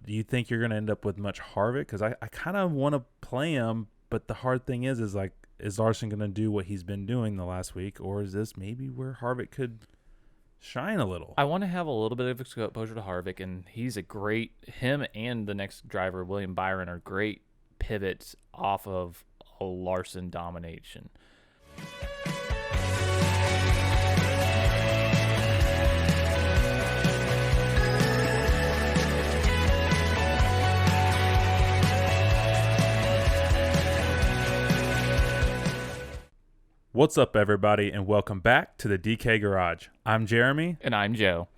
do you think you're going to end up with much Harvick? Because I kind of want to play him, but the hard thing is like, is Larson going to do what he's been doing the last week, or is this maybe where Harvick could shine a little? I want to have a little bit of exposure to Harvick, and he's him and the next driver, William Byron, are great pivots off of a Larson domination. What's up, everybody, and welcome back to the DK Garage. I'm Jeremy. And I'm Joe.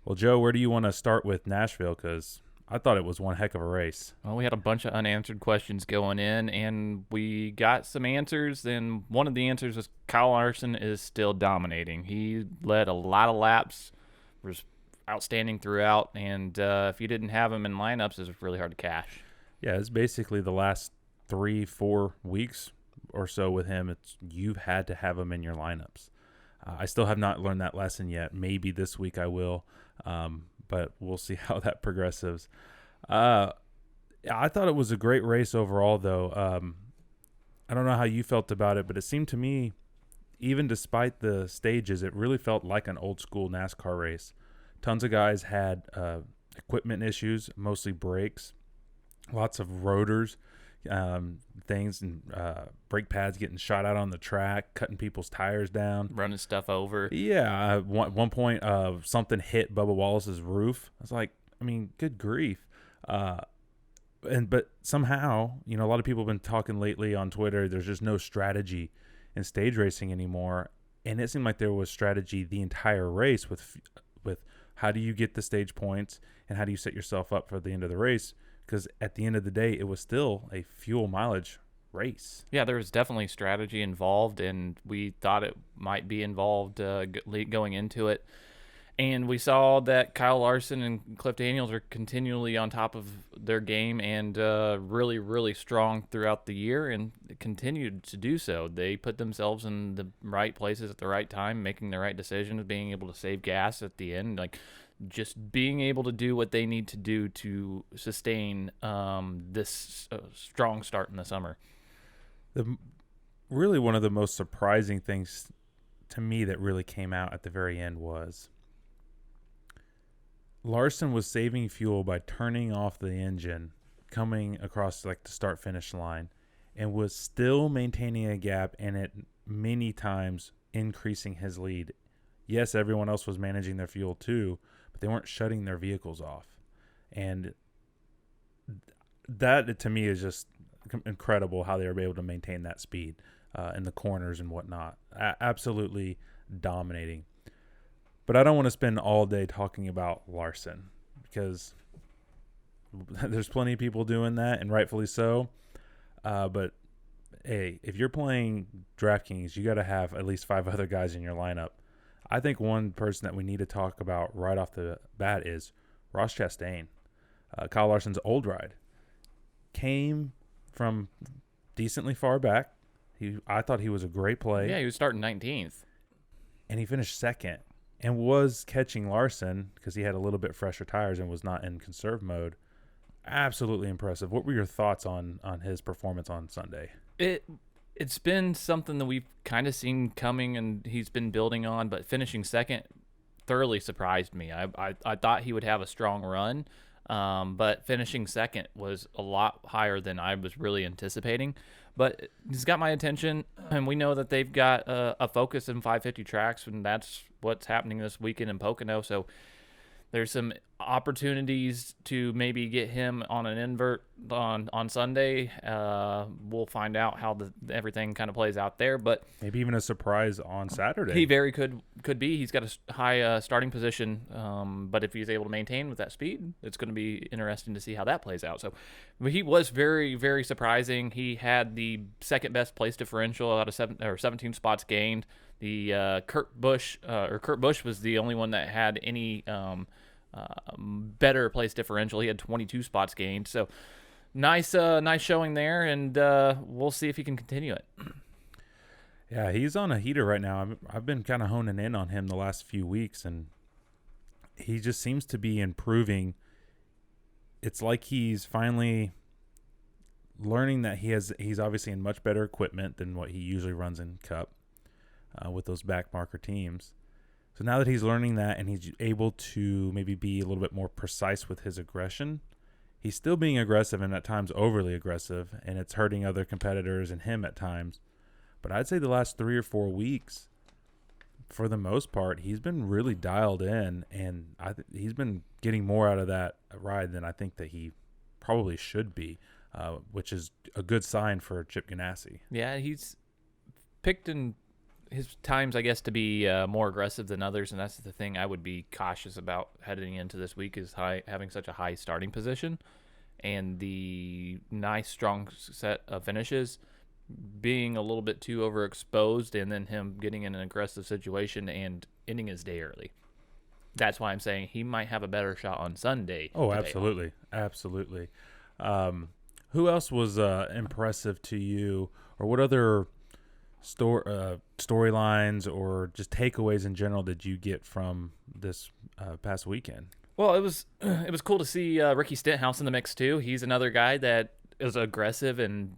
Well, Joe, where do you want to start with Nashville? Because I thought it was one heck of a race. Well, we had a bunch of unanswered questions going in, and we got some answers. And one of the answers was Kyle Larson is still dominating. He led a lot of laps, was outstanding throughout, and if you didn't have him in lineups, it was really hard to cash. Yeah, it's basically the last 3-4 weeks or so with him. You've had to have him in your lineups. I still have not learned that lesson yet. Maybe this week I will, but we'll see how that progresses. I thought it was a great race overall, though. I don't know how you felt about it, but it seemed to me, even despite the stages, it really felt like an old school NASCAR race. Tons of guys had equipment issues, mostly brakes, lots of rotors, things, and brake pads getting shot out on the track, cutting people's tires down, Running stuff over. Yeah, one point something hit Bubba Wallace's roof. I was like, I mean, good grief. But somehow, a lot of people have been talking lately on Twitter, there's just no strategy in stage racing anymore, and it seemed like there was strategy the entire race with how do you get the stage points and how do you set yourself up for the end of the race. Because at the end of the day, it was still a fuel mileage race. Yeah, there was definitely strategy involved, and we thought it might be involved going into it. And we saw that Kyle Larson and Cliff Daniels are continually on top of their game and really, really strong throughout the year, and continued to do so. They put themselves in the right places at the right time, making the right decisions, being able to save gas at the end, just being able to do what they need to do to sustain this strong start in the summer. Really one of the most surprising things to me that really came out at the very end was Larson was saving fuel by turning off the engine, coming across the start-finish line, and was still maintaining a gap and at many times increasing his lead. Yes, everyone else was managing their fuel too, but they weren't shutting their vehicles off. And that, to me, is just incredible how they were able to maintain that speed in the corners and whatnot. Absolutely dominating. But I don't want to spend all day talking about Larson because there's plenty of people doing that, and rightfully so. But, hey, if you're playing DraftKings, you got to have at least 5 other guys in your lineup. I think one person that we need to talk about right off the bat is Ross Chastain. Kyle Larson's old ride came from decently far back. I thought he was a great play. Yeah, he was starting 19th. And he finished second and was catching Larson because he had a little bit fresher tires and was not in conserve mode. Absolutely impressive. What were your thoughts on his performance on Sunday? It's been something that we've kind of seen coming and he's been building on, but finishing second thoroughly surprised me. I thought he would have a strong run, but finishing second was a lot higher than I was really anticipating. But he's got my attention, and we know that they've got a focus in 550 tracks, and that's what's happening this weekend in Pocono. So there's some opportunities to maybe get him on an invert on Sunday. We'll find out how everything kind of plays out there, but maybe even a surprise on Saturday. He very could be. He's got a high starting position, but if he's able to maintain with that speed, it's going to be interesting to see how that plays out. So he was very, very surprising. He had the second best place differential out of 17 spots gained. The Kurt Busch was the only one that had any better place differential. He had 22 spots gained. So nice showing there, and we'll see if he can continue it. Yeah, he's on a heater right now. I've been kind of honing in on him the last few weeks, and he just seems to be improving it's like he's finally learning that he's obviously in much better equipment than what he usually runs in Cup with those back marker teams. So now that he's learning that and he's able to maybe be a little bit more precise with his aggression, he's still being aggressive and at times overly aggressive, and it's hurting other competitors and him at times. But I'd say the last 3 or 4 weeks, for the most part, he's been really dialed in, and he's been getting more out of that ride than I think that he probably should be, which is a good sign for Chip Ganassi. Yeah, he's picked in his times, I guess, to be more aggressive than others, and that's the thing I would be cautious about heading into this week is having such a high starting position and the nice, strong set of finishes being a little bit too overexposed, and then him getting in an aggressive situation and ending his day early. That's why I'm saying he might have a better shot on Sunday. Oh, absolutely. Absolutely. Who else was impressive to you, or what other storylines or just takeaways in general did you get from this past weekend? Well, it was cool to see Ricky Stenhouse in the mix too. He's another guy that is aggressive, and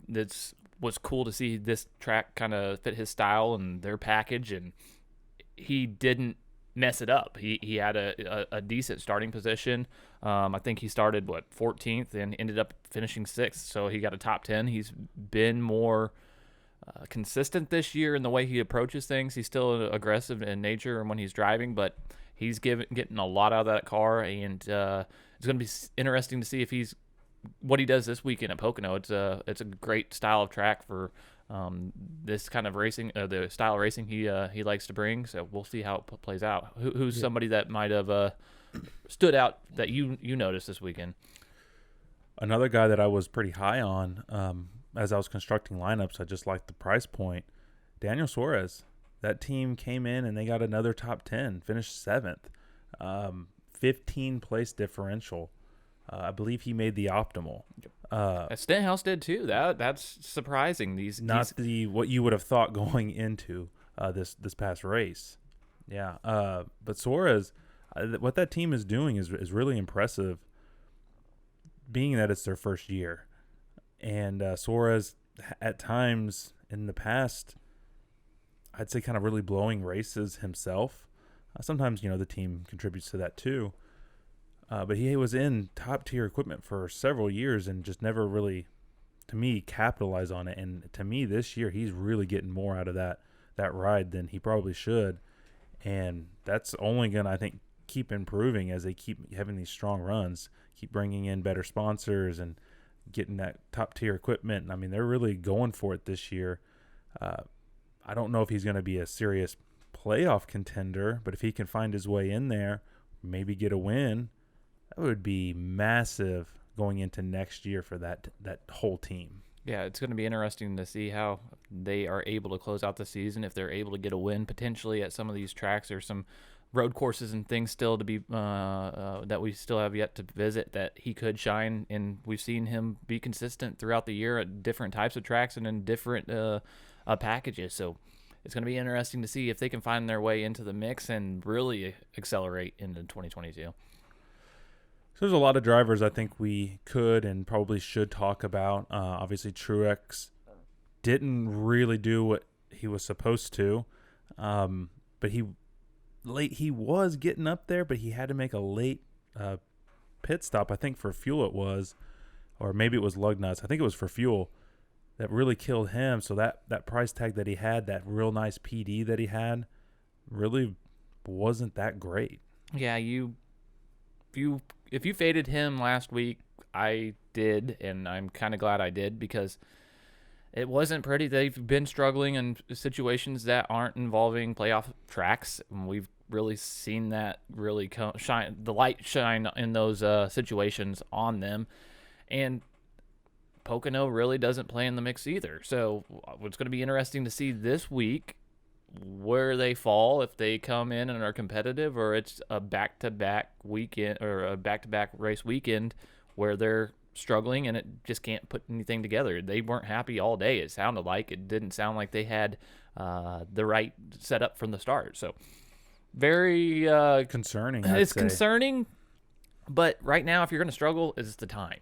was cool to see this track kind of fit his style and their package, and he didn't mess it up. He had a decent starting position. I think he started 14th and ended up finishing 6th, so he got a top 10. He's been more consistent this year in the way he approaches things. He's still aggressive in nature and when he's driving, but he's getting a lot out of that car, and it's going to be interesting to see what he does this weekend at Pocono. It's a great style of track for this kind of racing, the style of racing he likes to bring. So we'll see how it plays out. Who's somebody that might have stood out that you noticed this weekend? Another guy that I was pretty high on as I was constructing lineups, I just liked the price point. Daniel Suarez. That team came in and they got another top 10, finished 7th. 15 place differential. I believe he made the optimal. Stenhouse did too. That's surprising. What you would have thought going into this past race. Yeah. But Suarez, what that team is doing is really impressive, being that it's their first year. And Suarez, at times in the past, I'd say kind of really blowing races himself. Sometimes, the team contributes to that too. But he was in top-tier equipment for several years and just never really, to me, capitalized on it. And to me, this year, he's really getting more out of that ride than he probably should. And that's only going to, I think, keep improving as they keep having these strong runs, keep bringing in better sponsors and getting that top-tier equipment. I mean, they're really going for it this year. I don't know if he's going to be a serious playoff contender, but if he can find his way in there, maybe get a win, that would be massive going into next year for that whole team. Yeah, it's going to be interesting to see how they are able to close out the season, if they're able to get a win potentially at some of these tracks. There's some road courses and things still to be that we still have yet to visit that he could shine, and we've seen him be consistent throughout the year at different types of tracks and in different packages. So it's going to be interesting to see if they can find their way into the mix and really accelerate into 2022. So there's a lot of drivers I think we could and probably should talk about. Obviously, Truex didn't really do what he was supposed to, but he was getting up there, but he had to make a late pit stop. I think for fuel it was, or maybe it was lug nuts. I think it was for fuel that really killed him. So that price tag that he had, that real nice PD that he had, really wasn't that great. Yeah, if you faded him last week, I did, and I'm kind of glad I did, because it wasn't pretty. They've been struggling in situations that aren't involving playoff tracks, and we've really seen that really shine in those situations on them. And Pocono really doesn't play in the mix either. So it's going to be interesting to see this week where they fall, if they come in and are competitive, or it's a back-to-back weekend or a back-to-back race weekend where they're struggling and it just can't put anything together. They weren't happy all day. It sounded like it didn't sound like they had the right setup from the start. So very concerning. It's concerning. But right now, if you're going to struggle, it's the time.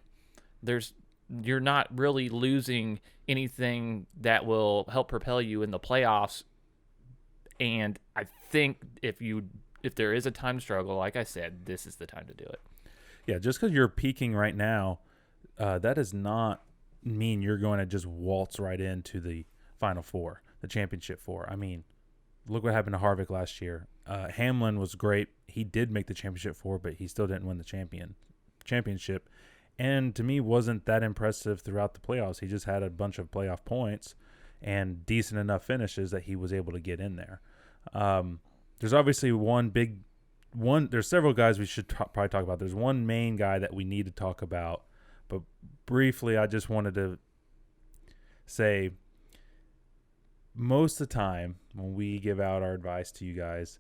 You're not really losing anything that will help propel you in the playoffs. And I think if there is a time to struggle, like I said, this is the time to do it. Yeah, just because you're peaking right now, that does not mean you're going to just waltz right into the Final Four, the championship four. I mean, look what happened to Harvick last year. Hamlin was great. He did make the championship four, but he still didn't win the championship. And to me, wasn't that impressive throughout the playoffs. He just had a bunch of playoff points and decent enough finishes that he was able to get in there. There's obviously there's several guys we should probably talk about. There's one main guy that we need to talk about, but briefly, I just wanted to say most of the time when we give out our advice to you guys,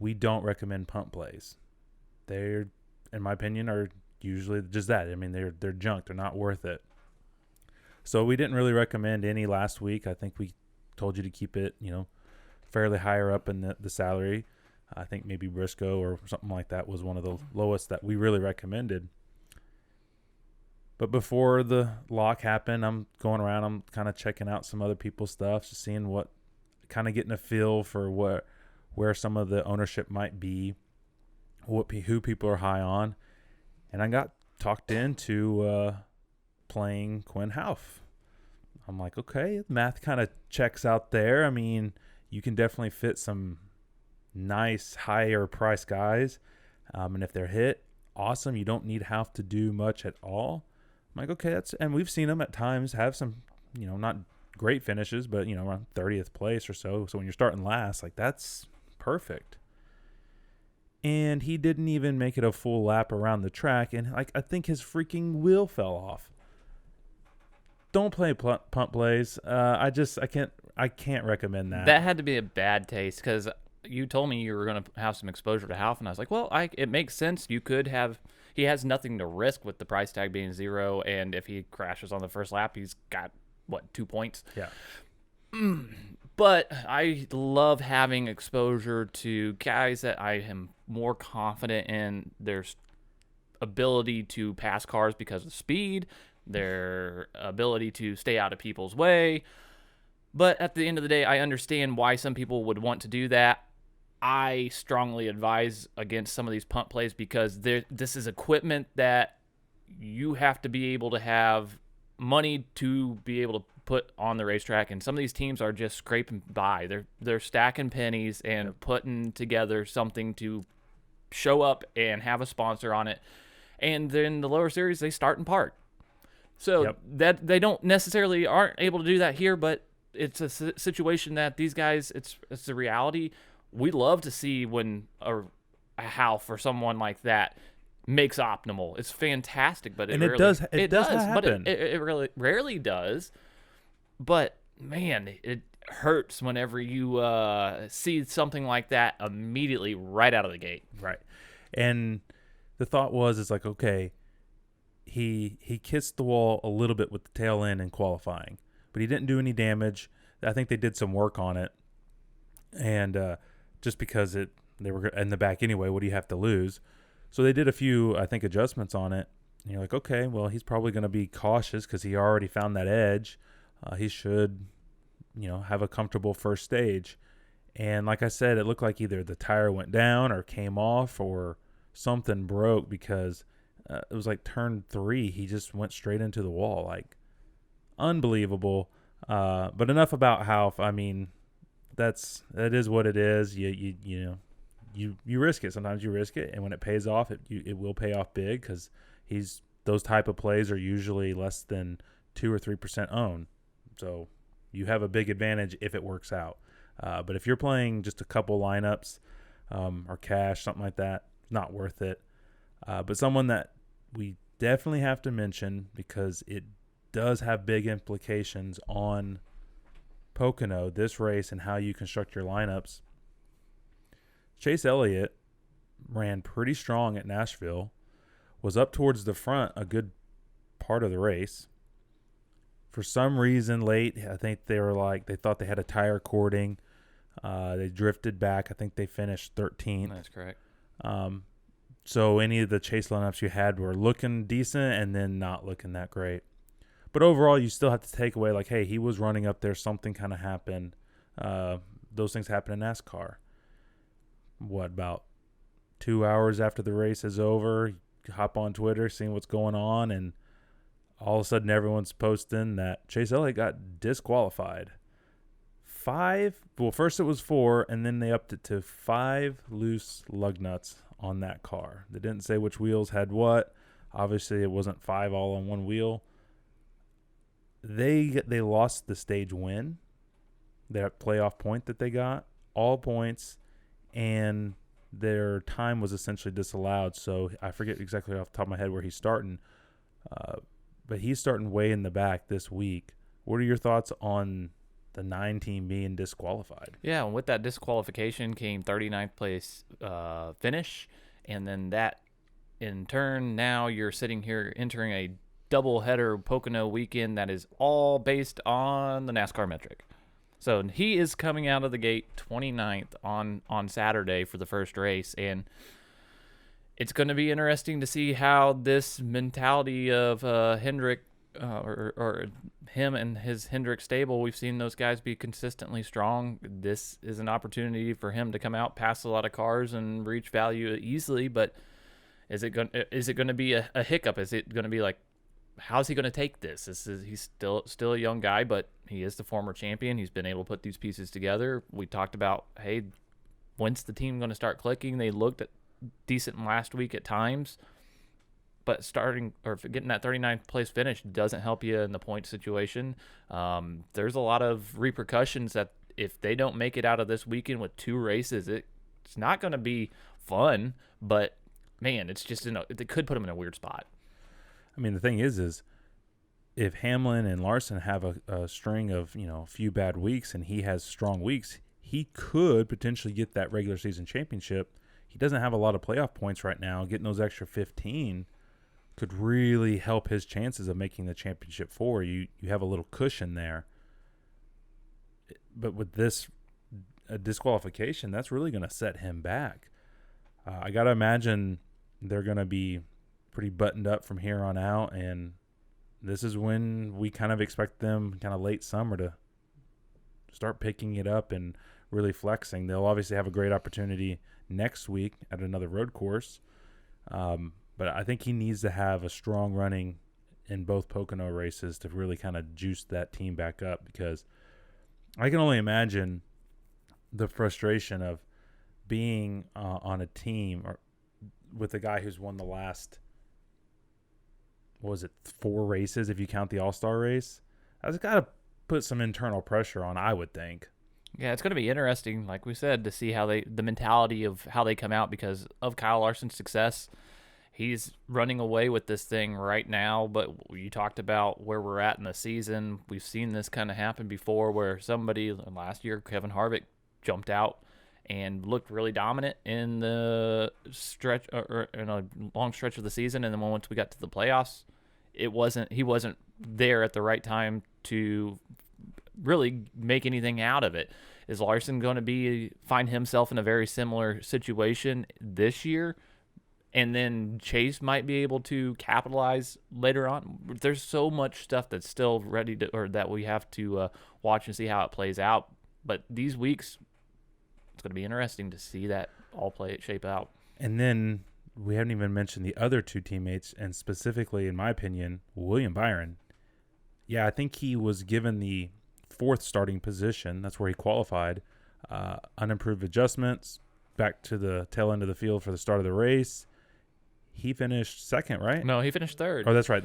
we don't recommend punt plays. They're, in my opinion, are usually just that. I mean, they're junk. They're not worth it. So we didn't really recommend any last week. I think we told you to keep it, fairly higher up in the salary. I think maybe Briscoe or something like that was one of the lowest that we really recommended. But before the lock happened, I'm going around. I'm kind of checking out some other people's stuff, just seeing kind of getting a feel for where some of the ownership might be, who people are high on. And I got talked into playing Quinn Houff. I'm like, okay, math kind of checks out there. I mean, you can definitely fit some nice higher price guys. And if they're hit, awesome. You don't need Houff to do much at all. I'm like, okay, and we've seen him at times have some, not great finishes, but, around 30th place or so. So when you're starting last, like that's perfect. And he didn't even make it a full lap around the track. And I think his freaking wheel fell off. Don't play punt plays. I can't recommend that. That had to be a bad taste because you told me you were going to have some exposure to Houff, and I was like, well, it makes sense. You could have. He has nothing to risk with the price tag being 0, and if he crashes on the first lap, he's got 2 points. Yeah. But I love having exposure to guys that I am more confident in their ability to pass cars because of speed, their ability to stay out of people's way. But at the end of the day, I understand why some people would want to do that. I strongly advise against some of these punt plays because this is equipment that you have to be able to have money to be able to put on the racetrack, and some of these teams are just scraping by. They're stacking pennies and putting together something to show up and have a sponsor on it. And then the lower series, they start and park. So that they don't necessarily aren't able to do that here, but it's a situation that these guys, it's the reality. We love to see when a Houff or someone like that makes optimal. It's fantastic, but it does happen. But it really rarely does. But man, it hurts whenever you see something like that immediately right out of the gate. Right. And the thought was, like, okay, he kissed the wall a little bit with the tail end in qualifying, but he didn't do any damage. I think they did some work on it. And just because they were in the back anyway, what do you have to lose? So they did a few, I think, adjustments on it. And you're like, okay, well, he's probably going to be cautious because he already found that edge. He should, have a comfortable first stage. And like I said, it looked like either the tire went down or came off or something broke because it was like turn 3. He just went straight into the wall. Like, unbelievable. But enough about Houff. I mean, that is what it is. You risk it. Sometimes you risk it, and when it pays off, it will pay off big because those type of plays are usually less than 2 or 3% owned. So you have a big advantage if it works out. But if you're playing just a couple lineups or cash, something like that, it's not worth it. But someone that we definitely have to mention because it does have big implications on Pocono, this race, and how you construct your lineups. Chase Elliott ran pretty strong at Nashville, was up towards the front a good part of the race. For some reason late, I think they thought they had a tire cording. They drifted back. I think they finished 13th. That's correct. So any of the chase lineups you had were looking decent and then not looking that great. But overall, you still have to take away, like, hey, he was running up there. Something kind of happened. Those things happen in NASCAR. What, about 2 hours after the race is over, you hop on Twitter, seeing what's going on, and all of a sudden everyone's posting that Chase Elliott got disqualified. First it was 4, and then they upped it to 5 loose lug nuts on that car. They didn't say which wheels had what. Obviously, it wasn't 5 all on one wheel. They lost the stage win, that playoff point that they got, all points, and their time was essentially disallowed. So I forget exactly off the top of my head where he's starting, but he's starting way in the back this week. What are your thoughts on the 9 team being disqualified? Yeah, and with that disqualification came 39th place finish, and then that in turn, now you're sitting here entering a doubleheader Pocono weekend that is all based on the NASCAR metric. So he is coming out of the gate 29th on Saturday for the first race, and it's going to be interesting to see how this mentality of Hendrick or him and his Hendrick stable, we've seen those guys be consistently strong. This is an opportunity for him to come out, pass a lot of cars, and reach value easily, but is it going to be a hiccup? Is it going to be like, how's he going to take this? He's still a young guy, but he is the former champion. He's been able to put these pieces together. We talked about, hey, when's the team going to start clicking? They looked at decent last week at times, but getting that 39th place finish doesn't help you in the point situation. There's a lot of repercussions that if they don't make it out of this weekend with 2 races, it's not going to be fun, but man, it's just it could put them in a weird spot. I mean, the thing is if Hamlin and Larson have a string of, a few bad weeks and he has strong weeks, he could potentially get that regular season championship. He doesn't have a lot of playoff points right now. Getting those extra 15 could really help his chances of making the championship 4. You have a little cushion there. But with this disqualification, that's really going to set him back. I got to imagine they're going to be pretty buttoned up from here on out, and this is when we kind of expect them kind of late summer to start picking it up and really flexing. They'll obviously have a great opportunity next week at another road course, but I think he needs to have a strong running in both Pocono races to really kind of juice that team back up, because I can only imagine the frustration of being on a team or with a guy who's won the last, 4 races if you count the All-Star race. That's got to put some internal pressure on, I would think. Yeah, it's going to be interesting, like we said, to see how the mentality of how they come out because of Kyle Larson's success. He's running away with this thing right now, but you talked about where we're at in the season. We've seen this kind of happen before where somebody last year, Kevin Harvick, jumped out and looked really dominant in the stretch or in a long stretch of the season, and then once we got to the playoffs, he wasn't there at the right time to really make anything out of it. Is Larson going to find himself in a very similar situation this year? And then Chase might be able to capitalize later on. There's so much stuff that's still ready to, or that we have to watch and see how it plays out. But these weeks, it's going to be interesting to see that all shape out. And then we haven't even mentioned the other 2 teammates, and specifically, in my opinion, William Byron. Yeah, I think he was given the 4th starting position. That's where he qualified. Unimproved adjustments, back to the tail end of the field for the start of the race. He finished 2nd, right? No, he finished 3rd. Oh, that's right.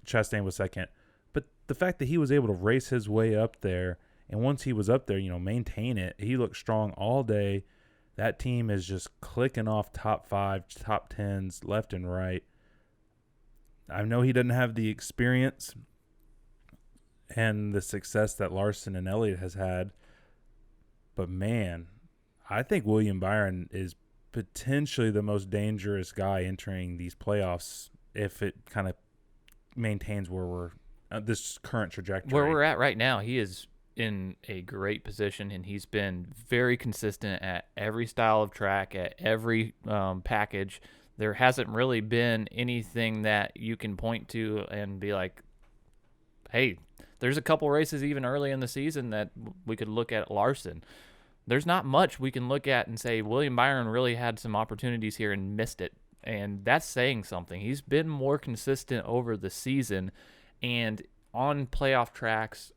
Chastain was 2nd. But the fact that he was able to race his way up there, and once he was up there, maintain it. He looked strong all day. That team is just clicking off top 5, top 10s left and right. I know he doesn't have the experience and the success that Larson and Elliott has had, but man, I think William Byron is potentially the most dangerous guy entering these playoffs if it kind of maintains where we're this current trajectory. Where we're at right now, he is in a great position, and he's been very consistent at every style of track, at every package. there hasn't really been anything that you can point to and be like, hey, there's a couple races even early in the season that we could look at Larson. There's not much we can look at and say William Byron really had some opportunities here and missed it. And that's saying something. He's been more consistent over the season, and on playoff tracks,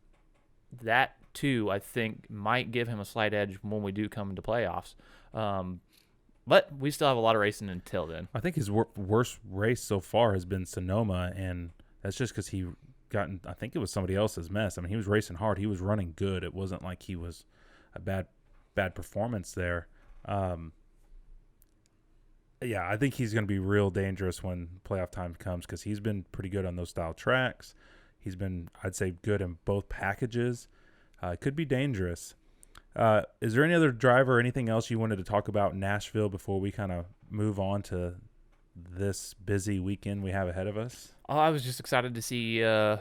that too, I think, might give him a slight edge when we do come into playoffs. But we still have a lot of racing until then. I think his worst race so far has been Sonoma, and that's just because he I think it was somebody else's mess. I mean, he was racing hard. He was running good. It wasn't like he was a bad performance there. Yeah, I think he's going to be real dangerous when playoff time comes because he's been pretty good on those style tracks. He's been, I'd say, good in both packages. It could be dangerous. Is there any other driver or anything else you wanted to talk about in Nashville before we kind of move on to this busy weekend we have ahead of us? Oh, I was just excited to see a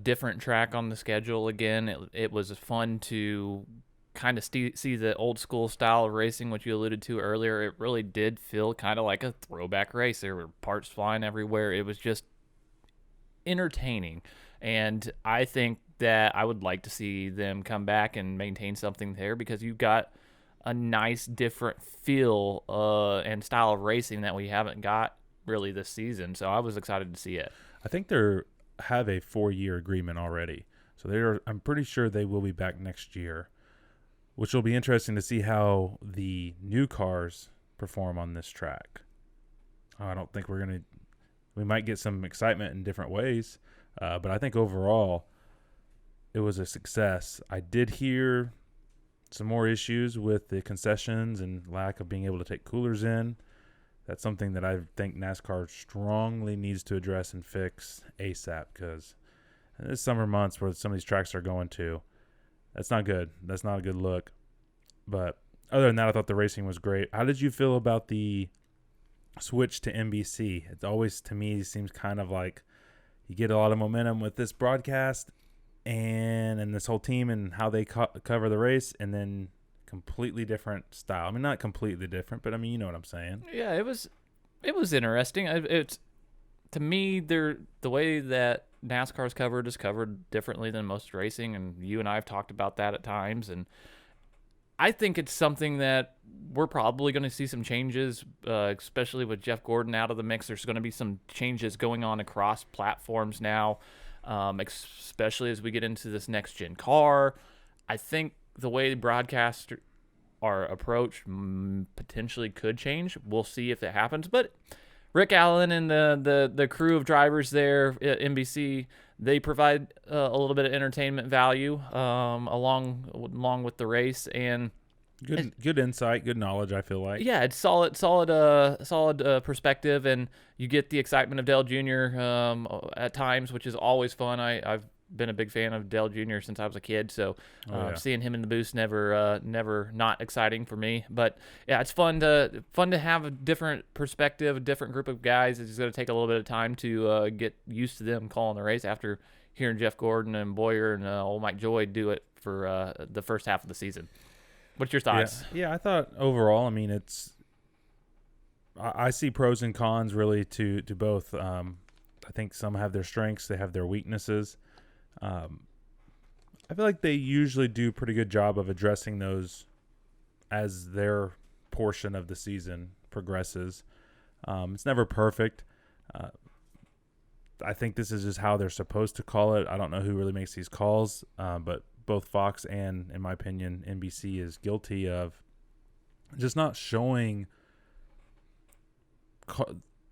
different track on the schedule again. It was fun to kind of see the old school style of racing, which you alluded to earlier. It really did feel kind of like a throwback race. There were parts flying everywhere. It was just entertaining. And I think that I would like to see them come back and maintain something there because you've got a nice different feel and style of racing that we haven't got really this season. So I was excited to see it. I think they have a 4-year agreement already. So I'm pretty sure they will be back next year, which will be interesting to see how the new cars perform on this track. I don't think we might get some excitement in different ways, but I think overall it was a success. I did hear some more issues with the concessions and lack of being able to take coolers in. That's something that I think NASCAR strongly needs to address and fix ASAP because in the summer months where some of these tracks are going to, that's not good. That's not a good look. But other than that, I thought the racing was great. How did you feel about the switch to NBC? It always, to me, seems kind of like you get a lot of momentum with this broadcast and this whole team and how they cover the race, and then completely different style. I mean, not completely different, but I mean, you know what I'm saying. Yeah, it was interesting. It's to me, the way that NASCAR is covered differently than most racing, and you and I have talked about that at times, and I think it's something that we're probably going to see some changes, especially with Jeff Gordon out of the mix. There's going to be some changes going on across platforms now, especially as we get into this next-gen car. I think the way broadcasts are approached potentially could change. We'll see if it happens. But Rick Allen and the crew of drivers there at NBC, they provide a little bit of entertainment value along with the race, and good insight, good knowledge. I feel like it's solid perspective, and you get the excitement of Dale Jr. At times, which is always fun. I've been a big fan of Dale Jr. since I was a kid, so seeing him in the booth never not exciting for me. But yeah, it's fun to have a different perspective, a different group of guys. It's going to take a little bit of time to get used to them calling the race after hearing Jeff Gordon and Boyer and old Mike Joy do it for the first half of the season. What's your thoughts? Yeah, I thought overall, I mean, I see pros and cons really to both. I think some have their strengths, they have their weaknesses. I feel like they usually do a pretty good job of addressing those as their portion of the season progresses. It's never perfect. I think this is just how they're supposed to call it. I don't know who really makes these calls, but both Fox and, in my opinion, NBC is guilty of just not showing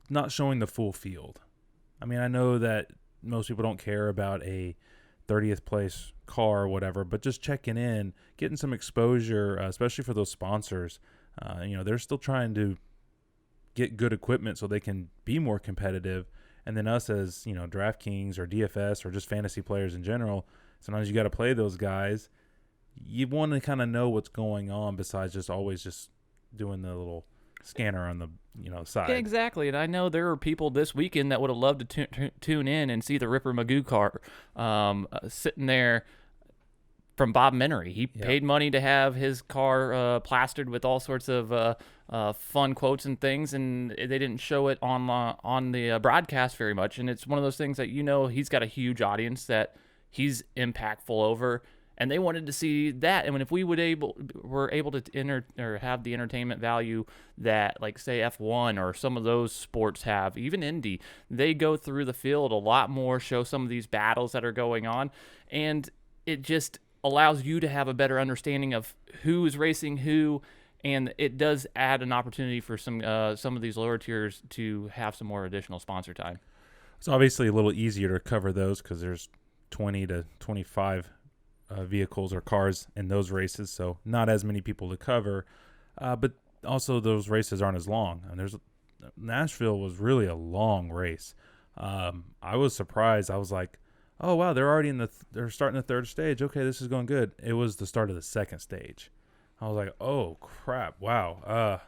the full field. I mean, I know that most people don't care about a 30th place car or whatever, but just checking in, getting some exposure, especially for those sponsors. They're still trying to get good equipment so they can be more competitive. And then us as, DraftKings or DFS or just fantasy players in general, sometimes you got to play those guys. You want to kind of know what's going on besides just always just doing the little scanner on the side. Yeah, exactly. And I know there are people this weekend that would have loved to tune in and see the Ripper Magoo car sitting there from Bob Menery. He Yep. paid money to have his car plastered with all sorts of fun quotes and things, and they didn't show it on the broadcast very much. And it's one of those things that he's got a huge audience that he's impactful over, and they wanted to see that. And if we were able to have the entertainment value that, like, say, F1 or some of those sports have, even Indy, they go through the field a lot more, show some of these battles that are going on, and it just allows you to have a better understanding of who is racing who, and it does add an opportunity for some of these lower tiers to have some more additional sponsor time. It's obviously a little easier to cover those because there's 20 to 25 vehicles or cars in those races, so not as many people to cover. But also those races aren't as long. And Nashville was really a long race. I was surprised. I was like, oh wow, they're already they're starting the third stage. Okay, this is going good. It was the start of the second stage. I was like, oh crap, wow,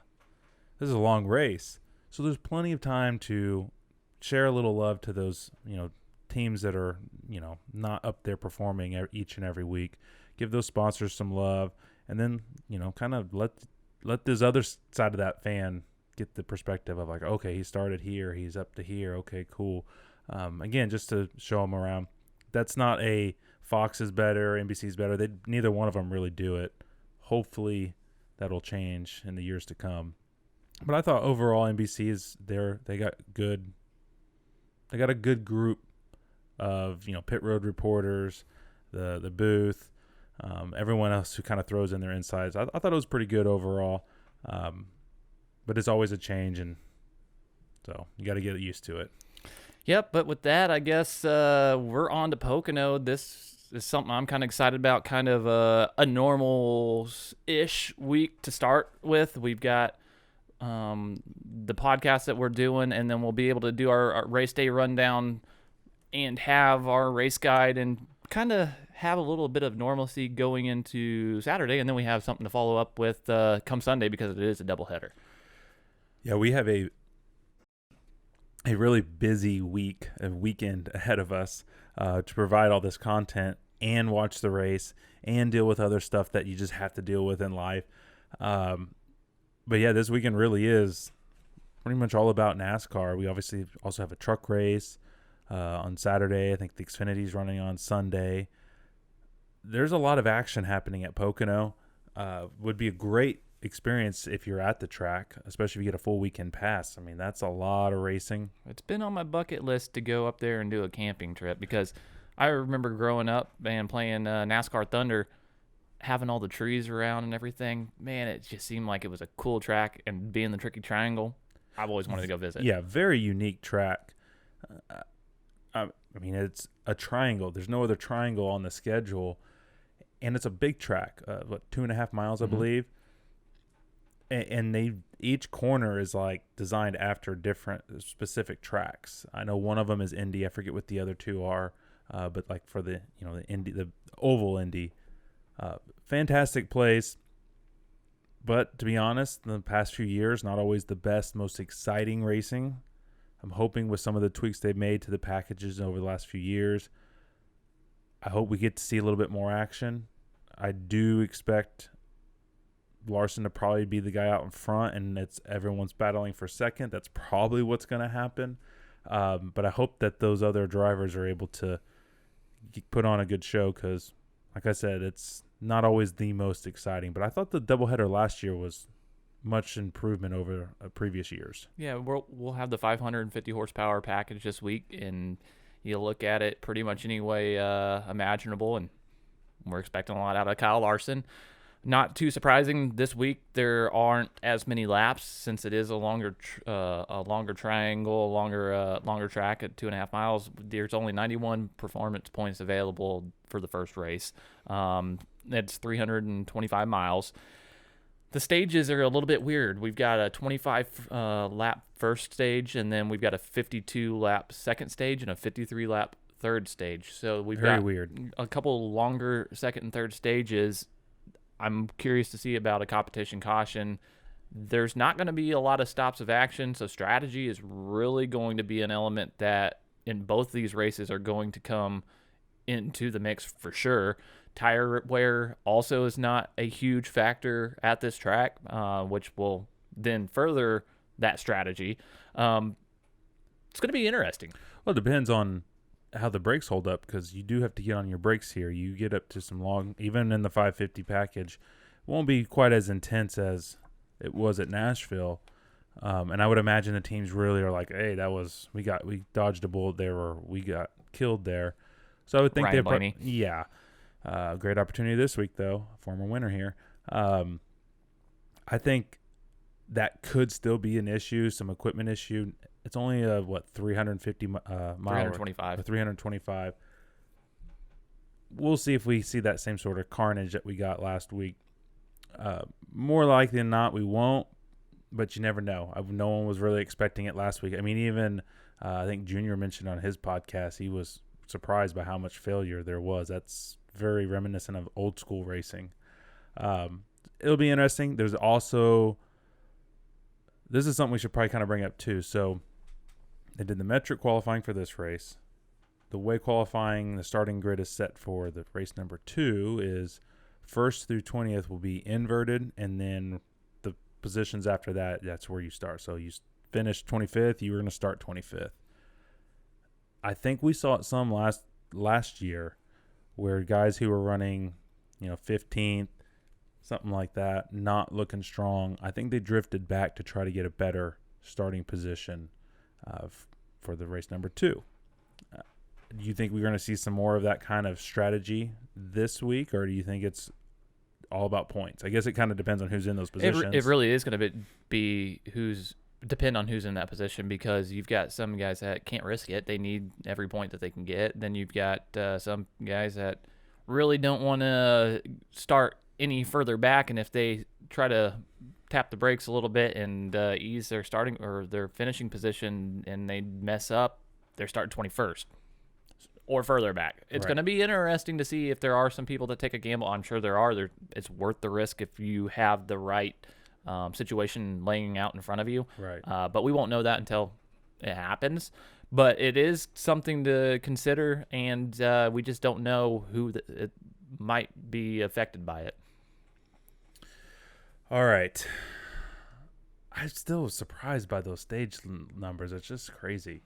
this is a long race. So there's plenty of time to share a little love to those, teams that are, not up there performing each and every week. Give those sponsors some love, and then, kind of let this other side of that fan get the perspective of like, okay, he started here, he's up to here. Okay, cool. Again, just to show them around. That's not a Fox is better, NBC is better. Neither one of them really do it. Hopefully that'll change in the years to come. But I thought overall NBC is there. They got a good group of, pit road reporters, the booth, everyone else who kind of throws in their insights. I thought it was pretty good overall. But it's always a change, and so you got to get used to it. Yep, but with that, I guess we're on to Pocono. This is something I'm kind of excited about, kind of a normal-ish week to start with. We've got the podcast that we're doing, and then we'll be able to do our race day rundown and have our race guide and kind of have a little bit of normalcy going into Saturday, and then we have something to follow up with come Sunday because it is a doubleheader. Yeah, we have a really busy weekend ahead of us to provide all this content and watch the race and deal with other stuff that you just have to deal with in life. But yeah, this weekend really is pretty much all about NASCAR. We obviously also have a truck race on Saturday. I think the Xfinity's running on Sunday. There's a lot of action happening at Pocono. Would be a great experience if you're at the track, especially if you get a full weekend pass. I mean, that's a lot of racing. It's been on my bucket list to go up there and do a camping trip because I remember growing up and playing NASCAR Thunder, having all the trees around and everything. Man, it just seemed like it was a cool track, and being the Tricky Triangle, I've always wanted to go visit. Yeah, very unique track. I mean, it's a triangle. There's no other triangle on the schedule, and it's a big track. 2.5 miles, I believe. And each corner is like designed after different specific tracks. I know one of them is Indy. I forget what the other two are, but like for the the oval Indy, fantastic place. But to be honest, in the past few years, not always the best, most exciting racing. I'm hoping with some of the tweaks they've made to the packages over the last few years, I hope we get to see a little bit more action. I do expect Larson to probably be the guy out in front, and everyone's battling for second. That's probably what's going to happen. But I hope that those other drivers are able to put on a good show because, like I said, it's not always the most exciting. But I thought the doubleheader last year was much improvement over previous years. Yeah, we'll have the 550 horsepower package this week, and you look at it pretty much any way imaginable, and we're expecting a lot out of Kyle Larson. Not too surprising this week. There aren't as many laps since it is a longer triangle, longer track at 2.5 miles. There's only 91 performance points available for the first race. It's 325 miles. The stages are a little bit weird. We've got a 25 lap first stage, and then we've got a 52 lap second stage and a 53 lap third stage. So we've got weird. A couple longer second and third stages. I'm curious to see about a competition caution. There's not going to be a lot of stops of action, so strategy is really going to be an element that in both these races are going to come into the mix for sure. Tire wear also is not a huge factor at this track, which will then further that strategy. It's going to be interesting. Well, it depends on how the brakes hold up, because you do have to get on your brakes here. You get up to some long, even in the 550 package, it won't be quite as intense as it was at Nashville. And I would imagine the teams really are like, hey, we dodged a bullet there, or we got killed there. So I would think Ryan Blaney. yeah. Great opportunity this week, though. Former winner here. I think that could still be an issue, some equipment issue. It's only 350 miles, 325. 325. We'll see if we see that same sort of carnage that we got last week. More likely than not, we won't. But you never know. No one was really expecting it last week. I mean, even I think Junior mentioned on his podcast, he was surprised by how much failure there was. That's very reminiscent of old school racing. It'll be interesting. There's also, this is something we should probably kind of bring up too. So they did the metric qualifying for this race. The way qualifying, the starting grid is set for the race number 2 is 1st through 20th will be inverted, and then the positions after that, that's where you start. So you finish 25th, you were going to start 25th. I think we saw it some last year where guys who were running, 15th, something like that, not looking strong, I think they drifted back to try to get a better starting position for the race number 2. Do you think we're going to see some more of that kind of strategy this week, or do you think it's all about points? I guess it kind of depends on who's in those positions. It really is going to be depend on who's in that position, because you've got some guys that can't risk it. They need every point that they can get. Then you've got some guys that really don't want to start any further back, and if they try to tap the brakes a little bit and ease their starting or their finishing position and they mess up, they're starting 21st or further back. It's going to be interesting to see if there are some people that take a gamble. I'm sure there are. It's worth the risk if you have the right situation laying out in front of you. Right. But we won't know that until it happens. But it is something to consider, and we just don't know who it might be affected by it. All right. I'm still surprised by those stage numbers. It's just crazy.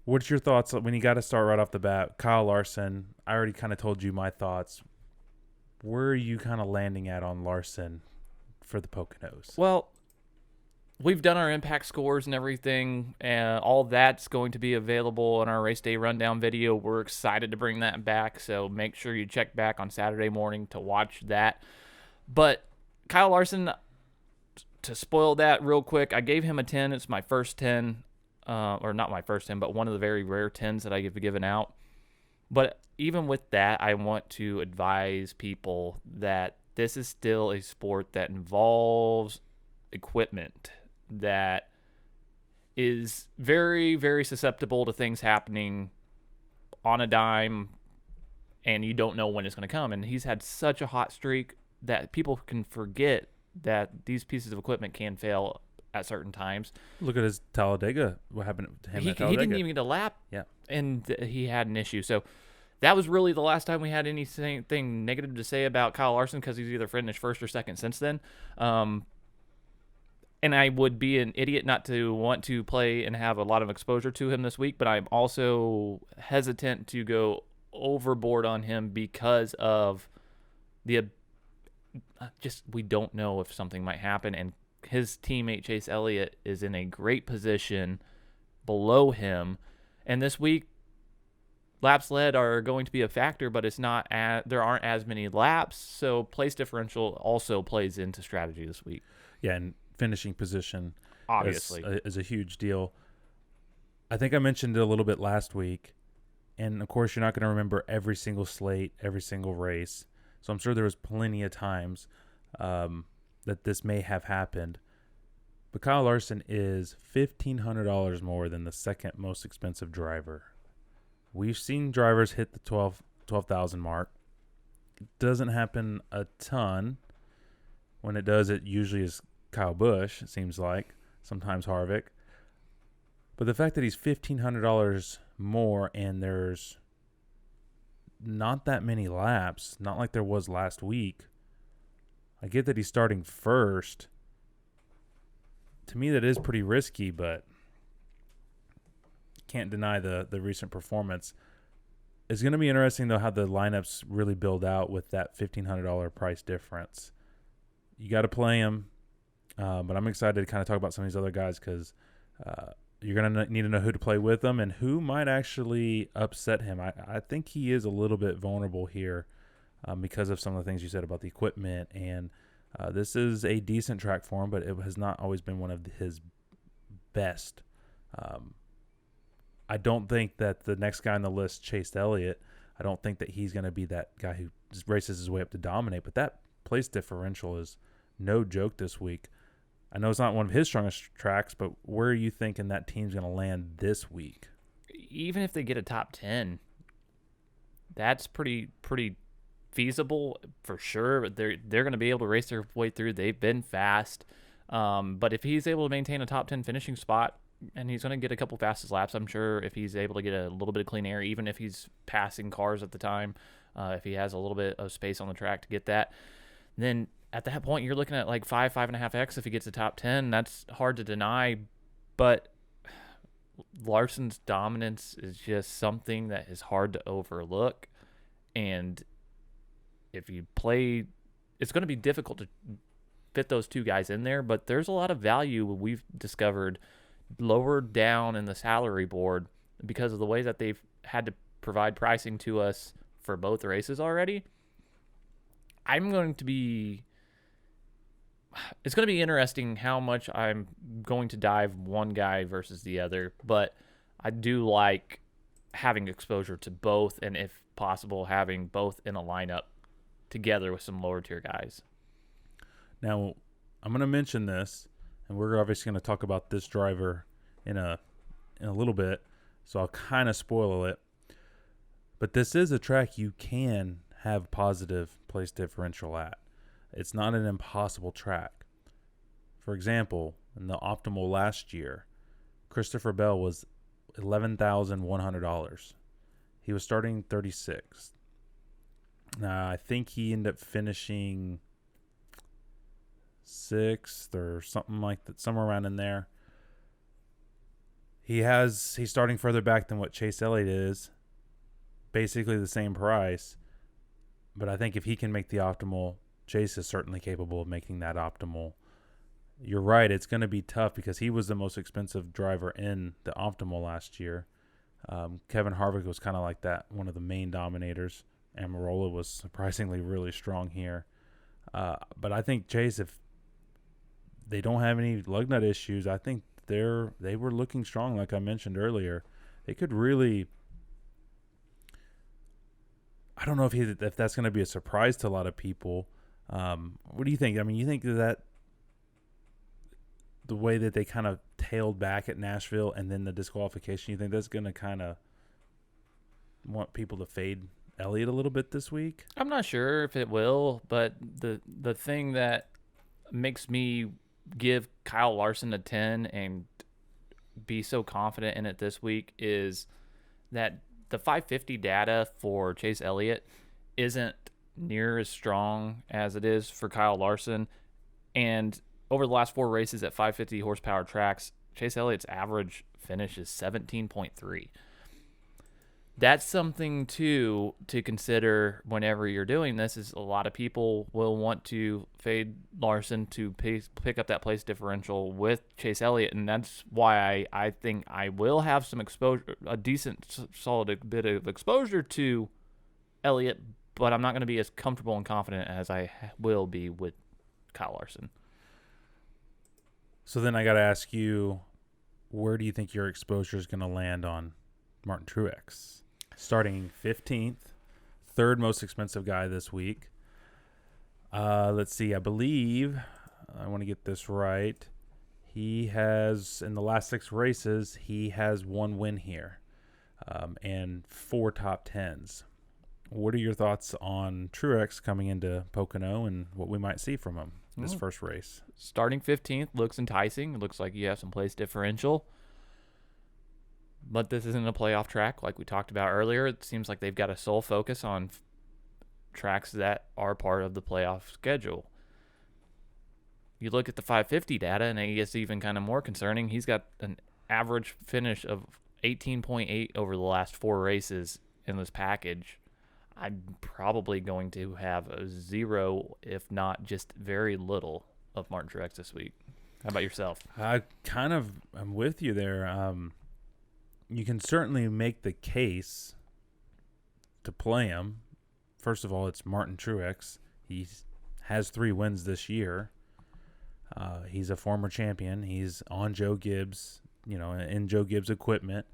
What's your thoughts when you got to start right off the bat? Kyle Larson, I already kind of told you my thoughts. Where are you kind of landing at on Larson for the Poconos? Well, we've done our impact scores and everything, and all that's going to be available in our race day rundown video. We're excited to bring that back, so make sure you check back on Saturday morning to watch that. But Kyle Larson, to spoil that real quick, I gave him a 10. It's my first 10, or not my first 10, but one of the very rare 10s that I've given out. But even with that, I want to advise people that this is still a sport that involves equipment that is very, very susceptible to things happening on a dime, and you don't know when it's going to come. And he's had such a hot streak that people can forget that these pieces of equipment can fail at certain times. Look at his Talladega. What happened to him at Talladega? He didn't even get a lap, yeah, and he had an issue. So that was really the last time we had anything negative to say about Kyle Larson, because he's either finished first or second since then. And I would be an idiot not to want to play and have a lot of exposure to him this week, but I'm also hesitant to go overboard on him because of we don't know if something might happen, and his teammate Chase Elliott is in a great position below him, and this week laps led are going to be a factor, but there aren't as many laps, so place differential also plays into strategy this week. Yeah, and finishing position obviously is a huge deal. I think I mentioned it a little bit last week, and of course you're not going to remember every single slate, every single race, so I'm sure there was plenty of times that this may have happened. But Kyle Larson is $1,500 more than the second most expensive driver. We've seen drivers hit the 12,000 mark. It doesn't happen a ton. When it does, it usually is Kyle Busch, it seems like. Sometimes Harvick. But the fact that he's $1,500 more, and there's not that many laps, not like there was last week. I get that he's starting first. To me, that is pretty risky, but can't deny the recent performance. It's going to be interesting, though, how the lineups really build out with that $1,500 price difference. You got to play him, but I'm excited to kind of talk about some of these other guys because you're going to need to know who to play with them and who might actually upset him. I think he is a little bit vulnerable here because of some of the things you said about the equipment. And this is a decent track for him, but it has not always been one of his best. I don't think that the next guy on the list, Chase Elliott, I don't think that he's going to be that guy who just races his way up to dominate. But that place differential is no joke this week. I know it's not one of his strongest tracks, but where are you thinking that team's going to land this week? Even if they get a top 10, that's pretty feasible for sure. But they're going to be able to race their way through. They've been fast. But if he's able to maintain a top 10 finishing spot, and he's going to get a couple fastest laps, I'm sure, if he's able to get a little bit of clean air, even if he's passing cars at the time, if he has a little bit of space on the track to get that, then at that point, you're looking at like 5.5x if he gets a top 10. That's hard to deny, but Larson's dominance is just something that is hard to overlook. And if you play, it's going to be difficult to fit those two guys in there, but there's a lot of value we've discovered lower down in the salary board because of the way that they've had to provide pricing to us for both races already. It's going to be interesting how much I'm going to dive one guy versus the other, but I do like having exposure to both, and if possible, having both in a lineup together with some lower tier guys. Now, I'm going to mention this, and we're obviously going to talk about this driver in a little bit, so I'll kind of spoil it. But this is a track you can have positive place differential at. It's not an impossible track. For example, in the optimal last year, Christopher Bell was $11,100. He was starting 36th. Now, I think he ended up finishing 6th or something like that, somewhere around in there. He's starting further back than what Chase Elliott is. Basically the same price. But I think if he can make the optimal, Chase is certainly capable of making that optimal. You're right, it's going to be tough because he was the most expensive driver in the optimal last year. Kevin Harvick was kind of like that, one of the main dominators. Amarola was surprisingly really strong here. But I think Chase, if they don't have any lug nut issues, I think they were looking strong, like I mentioned earlier. They could really, I don't know if that's going to be a surprise to a lot of people. What do you think? I mean, you think that the way that they kind of tailed back at Nashville and then the disqualification, you think that's going to kind of want people to fade Elliott a little bit this week? I'm not sure if it will, but the thing that makes me give Kyle Larson a 10 and be so confident in it this week is that the 550 data for Chase Elliott isn't near as strong as it is for Kyle Larson. And over the last 4 races at 550 horsepower tracks, Chase Elliott's average finish is 17.3. That's something to consider whenever you're doing this. Is a lot of people will want to fade Larson to pick up that place differential with Chase Elliott, and that's why I think I will have some exposure, a decent, solid bit of exposure to Elliott, but I'm not going to be as comfortable and confident as I will be with Kyle Larson. So then I got to ask you, where do you think your exposure is going to land on Martin Truex? Starting 15th, third most expensive guy this week. Let's see. I believe, I want to get this right. He has, in the last 6 races, he has 1 win here and 4 top 10s. What are your thoughts on Truex coming into Pocono and what we might see from him this first race? Starting 15th looks enticing. It looks like you have some place differential. But this isn't a playoff track like we talked about earlier. It seems like they've got a sole focus on tracks that are part of the playoff schedule. You look at the 550 data, and it gets even kind of more concerning. He's got an average finish of 18.8 over the last 4 races in this package. I'm probably going to have a 0, if not just very little, of Martin Truex this week. How about yourself? I'm with you there. You can certainly make the case to play him. First of all, it's Martin Truex. He has 3 wins this year. He's a former champion. He's on Joe Gibbs, in Joe Gibbs equipment.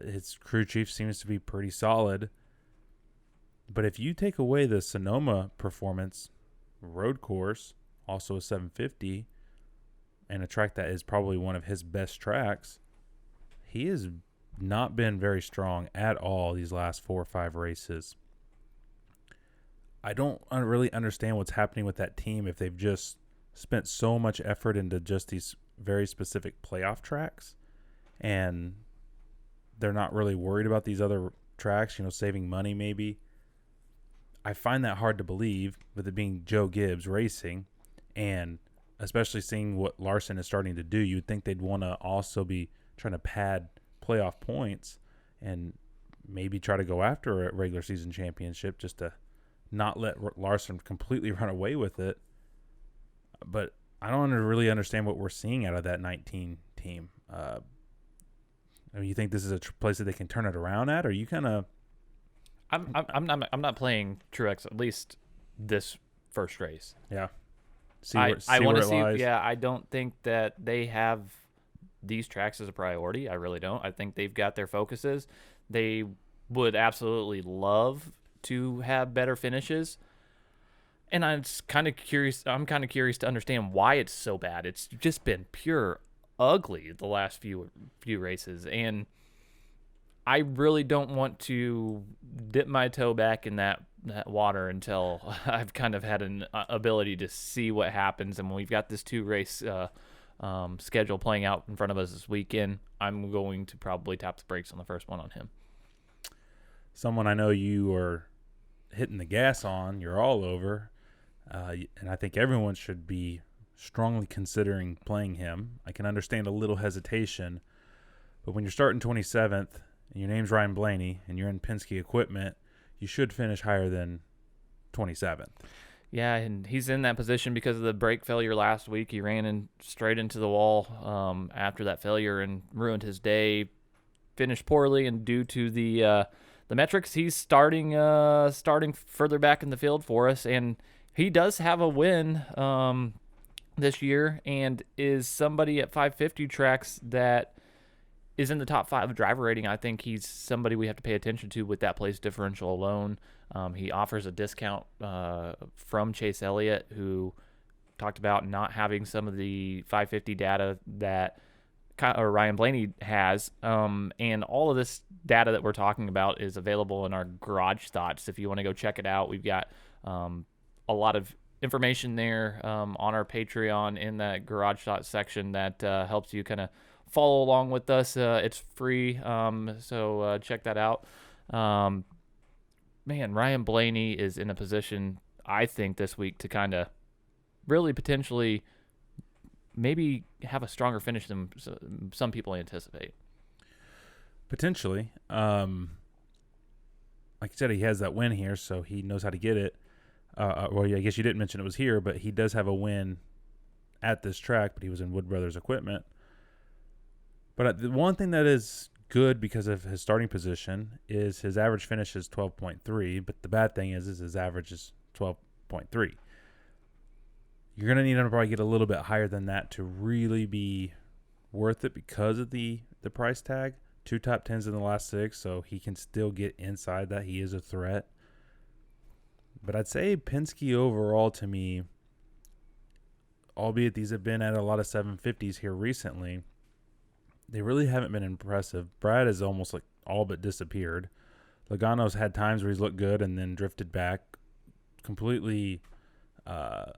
His crew chief seems to be pretty solid. But if you take away the Sonoma performance, road course, also a 750, and a track that is probably one of his best tracks, he has not been very strong at all these last 4 or 5 races. I don't really understand what's happening with that team if they've just spent so much effort into just these very specific playoff tracks, and they're not really worried about these other tracks, saving money maybe. I find that hard to believe with it being Joe Gibbs racing, and especially seeing what Larson is starting to do. You would think they'd want to also be trying to pad playoff points and maybe try to go after a regular season championship just to not let Larson completely run away with it. But I don't really understand what we're seeing out of that 19 team. You think this is a place that they can turn it around at, or you kind of? I'm not playing Truex at least this first race. Yeah. I want to see. Yeah, I don't think that they have these tracks as a priority. I really don't. I think they've got their focuses. They would absolutely love to have better finishes. And I'm kind of curious to understand why it's so bad. It's just been pure ugly the last few races, and I really don't want to dip my toe back in that water until I've kind of had an ability to see what happens. And when we've got this 2-race schedule playing out in front of us this weekend, I'm going to probably tap the brakes on the first one on him. Someone I know you are hitting the gas on, you're all over. And I think everyone should be strongly considering playing him. I can understand a little hesitation, but when you're starting 27th and your name's Ryan Blaney and you're in Penske equipment, you should finish higher than 27th. Yeah, and he's in that position because of the brake failure last week. He ran straight into the wall after that failure and ruined his day. Finished poorly, and due to the metrics, he's starting further back in the field for us, and he does have a win this year and is somebody at 550 tracks that is in the top 5 of driver rating. I think he's somebody we have to pay attention to with that place differential alone. He offers a discount from Chase Elliott, who talked about not having some of the 550 data that Ryan Blaney has. And all of this data that we're talking about is available in our Garage Thoughts. If you want to go check it out, we've got a lot of information there on our Patreon in that Garage Thoughts section that helps you kind of follow along with us. It's free, so check that out. Ryan Blaney is in a position, I think, this week to kind of really potentially maybe have a stronger finish than some people anticipate. Potentially. Like I said, he has that win here, so he knows how to get it. Well, I guess you didn't mention it was here, but he does have a win at this track, but he was in Wood Brothers equipment. But the one thing that is good because of his starting position is his average finish is 12.3, but the bad thing is his average is 12.3. You're going to need him to probably get a little bit higher than that to really be worth it because of the price tag. 2 top 10s in the last 6, so he can still get inside that. He is a threat. But I'd say Penske overall to me, albeit these have been at a lot of 750s here recently, they really haven't been impressive. Brad has almost like all but disappeared. Logano's had times where he's looked good and then drifted back. Completely kind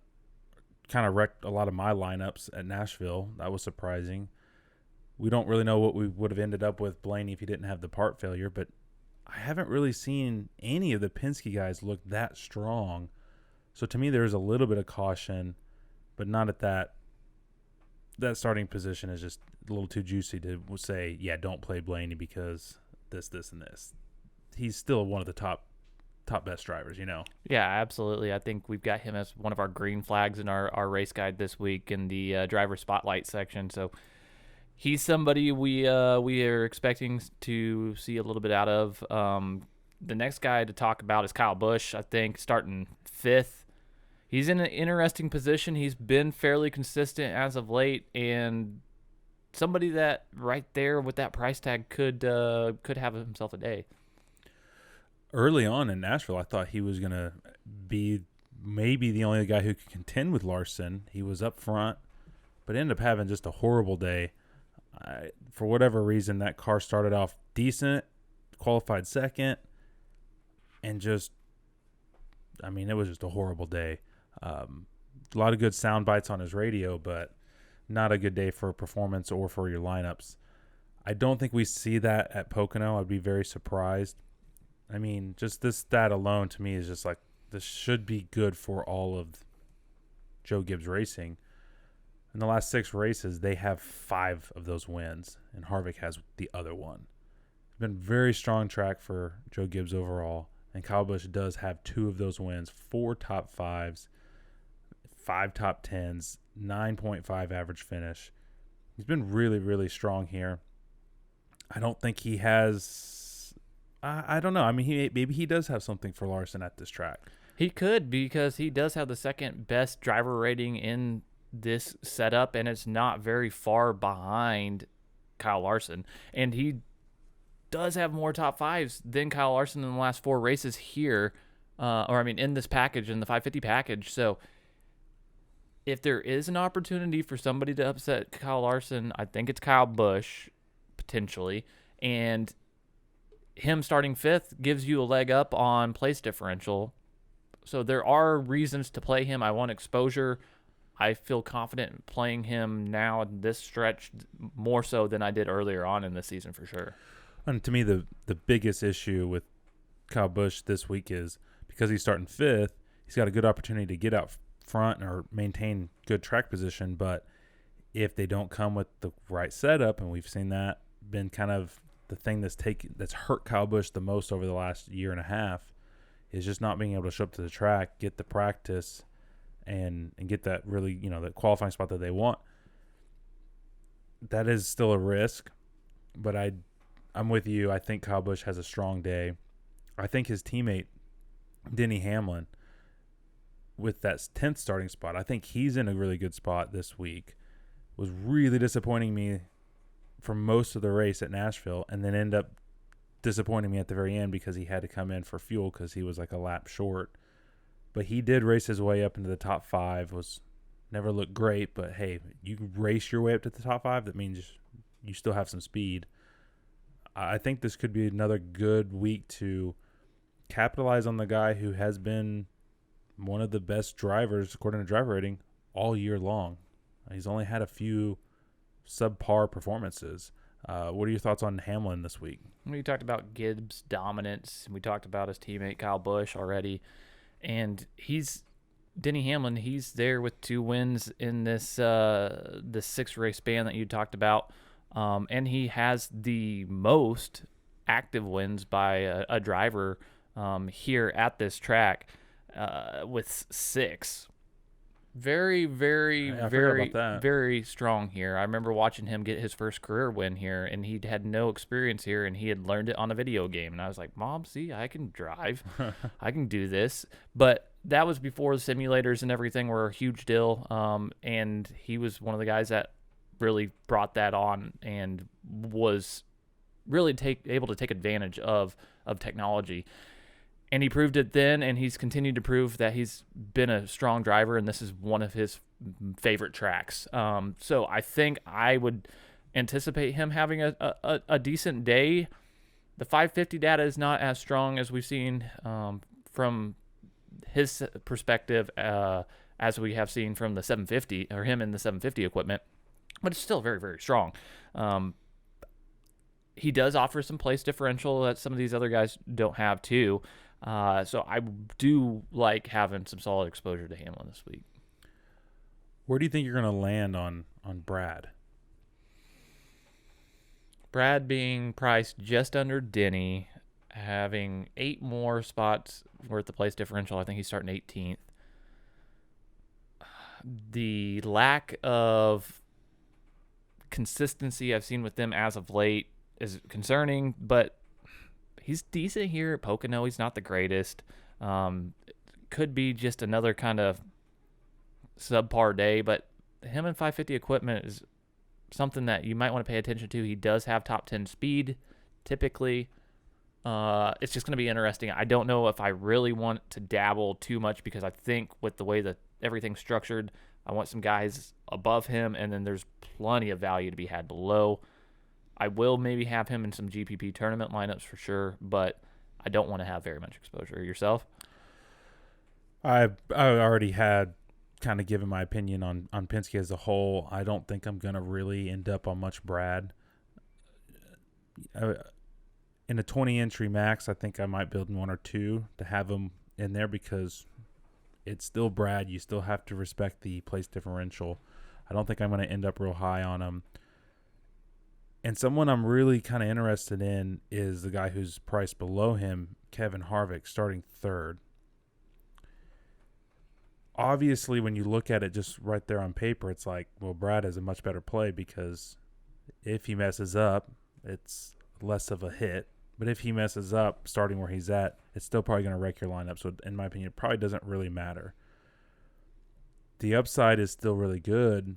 of wrecked a lot of my lineups at Nashville. That was surprising. We don't really know what we would have ended up with Blaney if he didn't have the part failure, but I haven't really seen any of the Penske guys look that strong. So to me, there's a little bit of caution, but not at that. That starting position is just a little too juicy to say, yeah, don't play Blaney because this, and this. He's still one of the top best drivers, Yeah, absolutely. I think we've got him as one of our green flags in our race guide this week in the driver spotlight section. So he's somebody we are expecting to see a little bit out of. The next guy to talk about is Kyle Busch, I think, starting 5th. He's in an interesting position. He's been fairly consistent as of late, and somebody that right there with that price tag could have himself a day. Early on in Nashville, I thought he was going to be maybe the only guy who could contend with Larson. He was up front, but ended up having just a horrible day. For whatever reason, that car started off decent, qualified second, and it was just a horrible day. A lot of good sound bites on his radio, but not a good day for performance or for your lineups. I don't think we see that at Pocono. I'd be very surprised. I mean, just this stat alone to me is just like, this should be good for all of Joe Gibbs Racing. In the last 6 races, they have 5 of those wins, and Harvick has the other one. It's been a very strong track for Joe Gibbs overall, and Kyle Busch does have 2 of those wins, 4 top 5s, 5 top 10s, 9.5 average finish. He's been really, really strong here. I don't think he has... I don't know. I mean, maybe he does have something for Larson at this track. He could, because he does have the second best driver rating in this setup, and it's not very far behind Kyle Larson. And he does have more top 5s than Kyle Larson in the last 4 races here, in this package, in the 550 package. So if there is an opportunity for somebody to upset Kyle Larson, I think it's Kyle Busch, potentially. And him starting 5th gives you a leg up on place differential. So there are reasons to play him. I want exposure. I feel confident in playing him now in this stretch more so than I did earlier on in the season for sure. And to me, the biggest issue with Kyle Busch this week is because he's starting 5th, he's got a good opportunity to get out front or maintain good track position. But if they don't come with the right setup, and we've seen that been kind of the thing that's hurt Kyle Busch the most over the last year and a half, is just not being able to show up to the track, get the practice, and get that really, that qualifying spot that they want. That is still a risk, but I'm with you. I think Kyle Busch has a strong day. I think his teammate, Denny Hamlin, with that 10th starting spot, I think he's in a really good spot this week. Was really disappointing me for most of the race at Nashville, and then end up disappointing me at the very end because he had to come in for fuel because he was like a lap short. But he did race his way up into the top 5. Was never looked great, but hey, you race your way up to the top 5. That means you still have some speed. I think this could be another good week to capitalize on the guy who has been one of the best drivers, according to driver rating, all year long. He's only had a few subpar performances. What are your thoughts on Hamlin this week? We talked about Gibbs' dominance. We talked about his teammate Kyle Busch already. And Denny Hamlin, he's there with 2 wins in this 6-race span that you talked about. And he has the most active wins by a driver here at this track with 6. Very, very, very strong here. I remember watching him get his first career win here, and he had no experience here, and he had learned it on a video game. And I was like, Mom, see, I can drive. I can do this. But that was before the simulators and everything were a huge deal, and he was one of the guys that really brought that on and was really able to take advantage of technology. And he proved it then, and he's continued to prove that he's been a strong driver, and this is one of his favorite tracks. So I think I would anticipate him having a decent day. The 550 data is not as strong as we've seen from his perspective as we have seen from the 750, or him in the 750 equipment, but it's still very, very strong. He does offer some place differential that some of these other guys don't have too. So I do like having some solid exposure to Hamlin this week. Where do you think you're going to land on Brad? Brad being priced just under Denny, having 8 more spots worth the place differential. I think he's starting 18th. The lack of consistency I've seen with them as of late is concerning, but he's decent here at Pocono. He's not the greatest. Could be just another kind of subpar day, but him and 550 equipment is something that you might want to pay attention to. He does have top 10 speed typically. It's just going to be interesting. I don't know if I really want to dabble too much because I think with the way that everything's structured, I want some guys above him, and then there's plenty of value to be had below. I will maybe have him in some GPP tournament lineups for sure, but I don't want to have very much exposure. Yourself? I already had kind of given my opinion on Penske as a whole. I don't think I'm going to really end up on much Brad. In a 20 entry max, I think I might build 1 or 2 to have him in there because it's still Brad. You still have to respect the place differential. I don't think I'm going to end up real high on him. And someone I'm really kind of interested in is the guy who's priced below him, Kevin Harvick, starting 3rd. Obviously, when you look at it just right there on paper, it's like, well, Brad has a much better play because if he messes up, it's less of a hit. But if he messes up starting where he's at, it's still probably going to wreck your lineup. So, in my opinion, it probably doesn't really matter. The upside is still really good.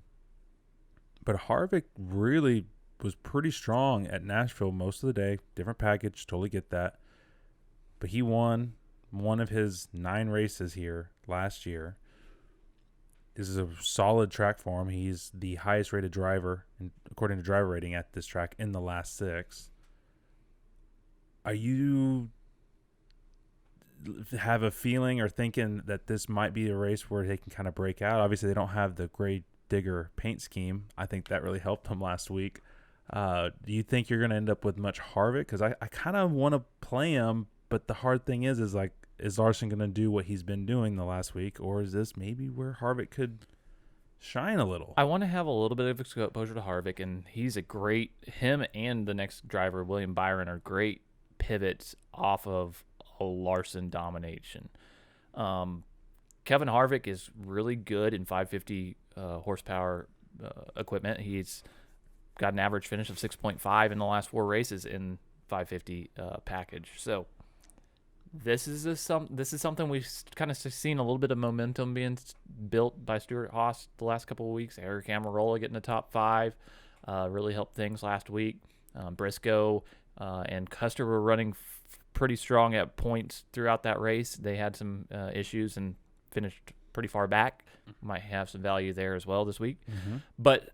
But Harvick really was pretty strong at Nashville most of the day. Different package, totally get that. But he won one of his 9 races here last year. This is a solid track for him. He's the highest rated driver, according to driver rating, at this track in the last 6. Are you have a feeling or thinking that this might be a race where they can kind of break out? Obviously, they don't have the Grey Digger paint scheme. I think that really helped them last week. Do you think you're going to end up with much Harvick? Because I kind of want to play him, but the hard thing is Larson going to do what he's been doing the last week, or is this maybe where Harvick could shine a little? I want to have a little bit of exposure to Harvick, and he's him and the next driver, William Byron, are great pivots off of a Larson domination. Kevin Harvick is really good in 550 horsepower equipment. He's got an average finish of 6.5 in the last 4 races in 550 package. So this is something we've kind of seen a little bit of momentum being built by Stuart Haas the last couple of weeks. Eric Amarola getting the top 5 really helped things last week. Briscoe and Custer were running pretty strong at points throughout that race. They had some issues and finished pretty far back. Might have some value there as well this week. Mm-hmm. But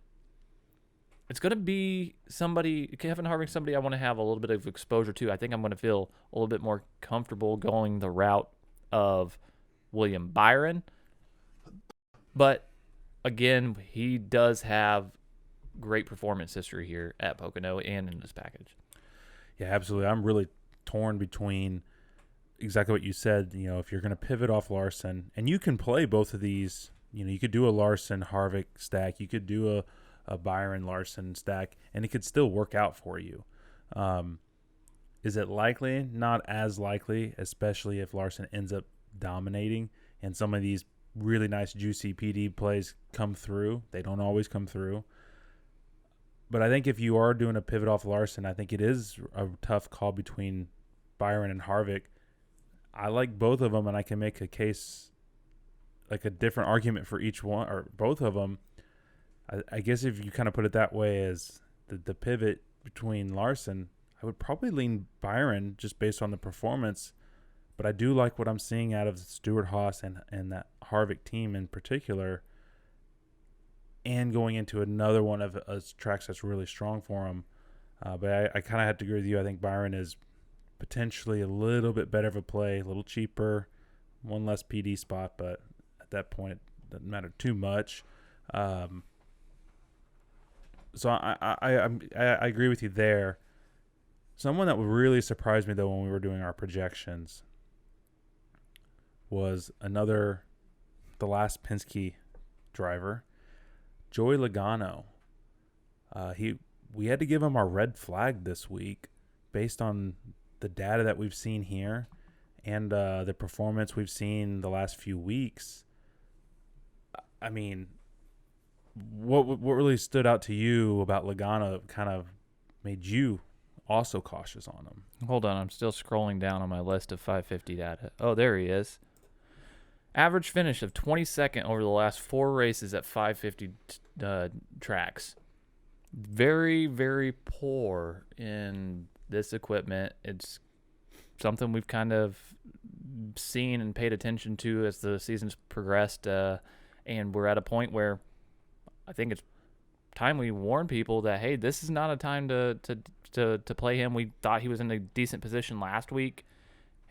it's going to be Kevin Harvick, somebody I want to have a little bit of exposure to. I think I'm going to feel a little bit more comfortable going the route of William Byron. But, again, he does have great performance history here at Pocono and in this package. Yeah, absolutely. I'm really torn between exactly what you said. You know, if you're going to pivot off Larson, and you can play both of these, you know, you could do a Larson Harvick stack, you could do a Byron Larson stack, and it could still work out for you. Is it likely? Not as likely, especially if Larson ends up dominating and some of these really nice juicy PD plays come through. They don't always come through. But I think if you are doing a pivot off Larson, I think it is a tough call between Byron and Harvick. I like both of them, and I can make a case, like a different argument for each one or both of them. I guess if you kind of put it that way as the pivot between Larson, I would probably lean Byron just based on the performance. But I do like what I'm seeing out of Stuart Haas and that Harvick team in particular, and going into another one of tracks that's really strong for him. But I kind of have to agree with you. I think Byron is potentially a little bit better of a play, a little cheaper, one less PD spot, but at that point it doesn't matter too much. So I agree with you there. Someone that really surprised me though when we were doing our projections was the last Penske driver, Joey Logano. We had to give him our red flag this week based on the data that we've seen here and the performance we've seen the last few weeks. I mean, what really stood out to you about Logano kind of made you also cautious on him? Hold on, I'm still scrolling down on my list of 550 data. Oh, there he is. Average finish of 22nd over the last 4 races at 550 tracks. Very, very poor in this equipment. It's something we've kind of seen and paid attention to as the season's progressed, and we're at a point where I think it's time we warn people that, hey, this is not a time to play him. We thought he was in a decent position last week,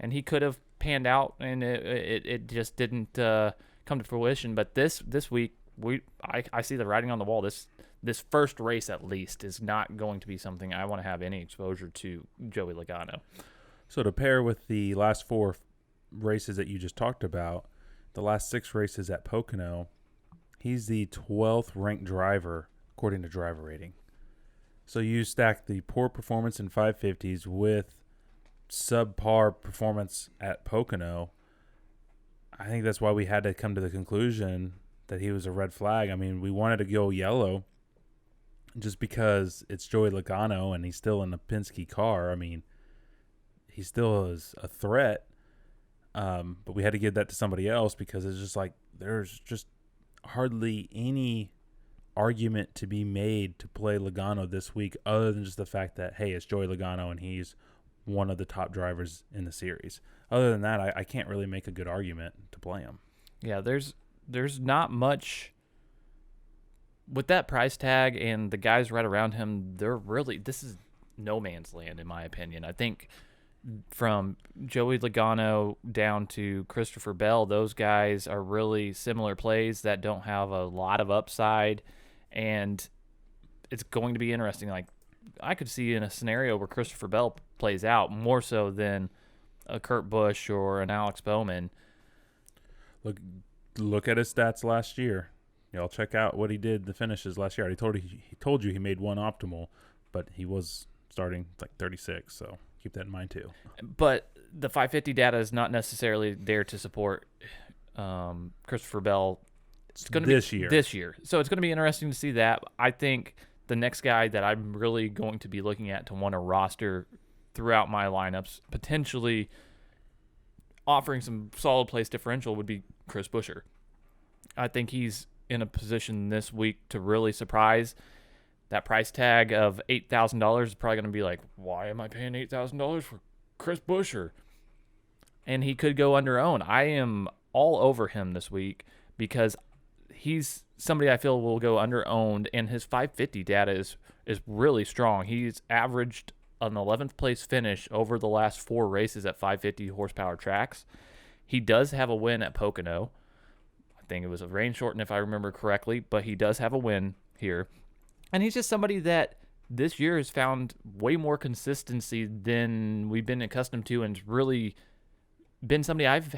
and he could have panned out, and it just didn't come to fruition. But this week, I see the writing on the wall. This first race, at least, is not going to be something I want to have any exposure to Joey Logano. So to pair with the last 4 races that you just talked about, the last 6 races at Pocono, he's the 12th ranked driver according to driver rating. So you stack the poor performance in 550s with subpar performance at Pocono. I think that's why we had to come to the conclusion that he was a red flag. I mean, we wanted to go yellow just because it's Joey Logano and he's still in a Penske car. I mean, he still is a threat. But we had to give that to somebody else because it's just like there's just hardly any argument to be made to play Logano this week other than just the fact that, hey, it's Joey Logano and he's one of the top drivers in the series. Other than that, I can't really make a good argument to play him. Yeah, there's not much with that price tag and the guys right around him. This is no man's land in my opinion. I think from Joey Logano down to Christopher Bell, those guys are really similar plays that don't have a lot of upside, and it's going to be interesting. Like, I could see in a scenario where Christopher Bell plays out more so than a Kurt Busch or an Alex Bowman. Look at his stats last year. Y'all check out what he did the finishes last year. He told you he made one optimal, but he was starting like 36, so keep that in mind too. But the 550 data is not necessarily there to support Christopher Bell. It's going to be this year. So it's going to be interesting to see that. I think the next guy that I'm really going to be looking at to want to roster throughout my lineups, potentially offering some solid place differential, would be Chris Buescher. I think he's in a position this week to really surprise. That price tag of $8,000 is probably going to be like, why am I paying $8,000 for Chris Buescher? And he could go under own. I am all over him this week because he's somebody I feel will go under owned, and his 550 data is really strong. He's averaged an 11th place finish over the last 4 races at 550 horsepower tracks. He does have a win at Pocono. I think it was a rain shortened if I remember correctly, but he does have a win here. And he's just somebody that this year has found way more consistency than we've been accustomed to, and really been somebody I've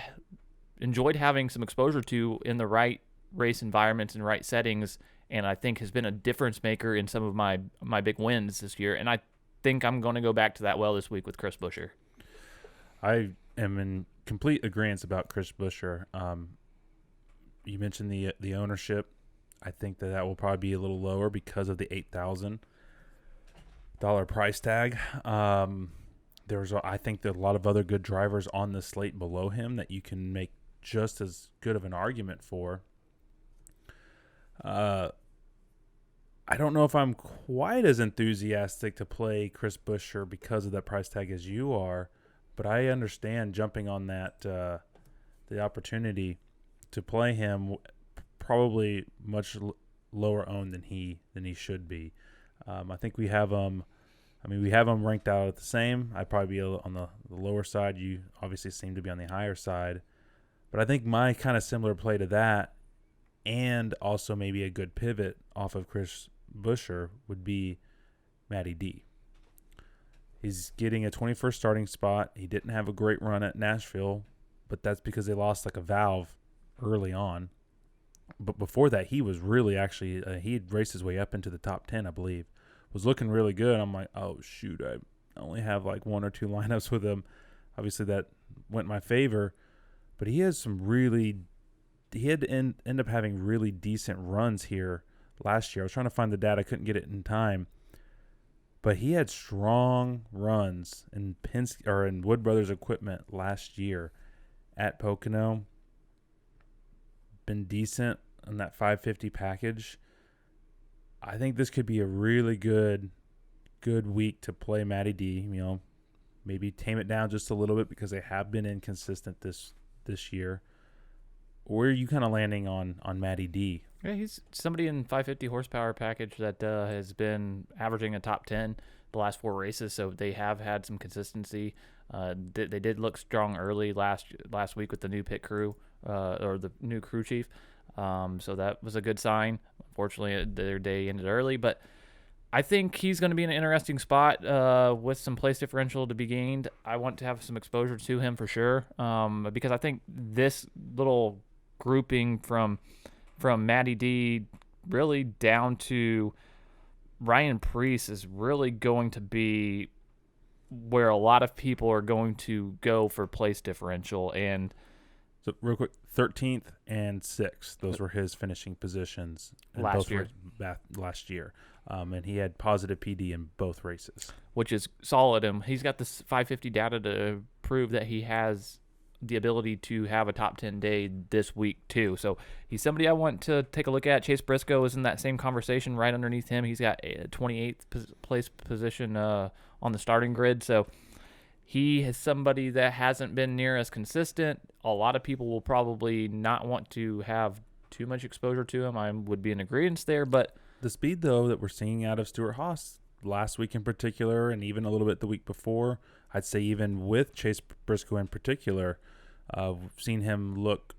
enjoyed having some exposure to in the right race environments and right settings, and I think has been a difference maker in some of my big wins this year. And I think I'm going to go back to that well this week with Chris Buescher. I am in complete agreement about Chris Buescher. You mentioned the ownership. I think that will probably be a little lower because of the $8,000 price tag. I think there are a lot of other good drivers on the slate below him that you can make just as good of an argument for. I don't know if I'm quite as enthusiastic to play Chris Buescher because of that price tag as you are, but I understand jumping on that the opportunity to play him probably much lower owned than he should be. I think we have him. We have him ranked out at the same. I'd probably be on the lower side. You obviously seem to be on the higher side, but I think my kind of similar play to that, and also maybe a good pivot off of Chris Busher would be Matty D. He's getting a 21st starting spot. He didn't have a great run at Nashville, but that's because they lost like a valve early on. But before that, he was really actually he had raced his way up into the top 10, I believe. Was looking really good. I'm like, oh shoot, I only have like one or two lineups with him. Obviously, that went in my favor. But he has some really – he had to end up having really decent runs here last year. I was trying to find the data. I couldn't get it in time. But he had strong runs in in Wood Brothers equipment last year at Pocono. Been decent on that 550 package. I think this could be a really good week to play Matty D. You know, maybe tame it down just a little bit because they have been inconsistent this year. Where are you kind of landing on Matty D? Yeah, he's somebody in 550 horsepower package that has been averaging a top 10 the last 4 races, so they have had some consistency. They did look strong early last week with the new pit crew or the new crew chief, so that was a good sign. Unfortunately, their day ended early, but I think he's going to be in an interesting spot with some place differential to be gained. I want to have some exposure to him for sure because I think this little grouping from Matty D really down to Ryan Preece is really going to be where a lot of people are going to go for place differential. And so real quick, 13th and 6th, those were his finishing positions last year. And he had positive PD in both races, which is solid. And he's got this 550 data to prove that he has the ability to have a top 10 day this week too. So he's somebody I want to take a look at. Chase Briscoe is in that same conversation right underneath him. He's got a 28th place position on the starting grid. So he is somebody that hasn't been near as consistent. A lot of people will probably not want to have too much exposure to him. I would be in agreement there, but the speed though that we're seeing out of Stewart-Haas last week in particular, and even a little bit the week before, I'd say even with Chase Briscoe in particular, we've seen him look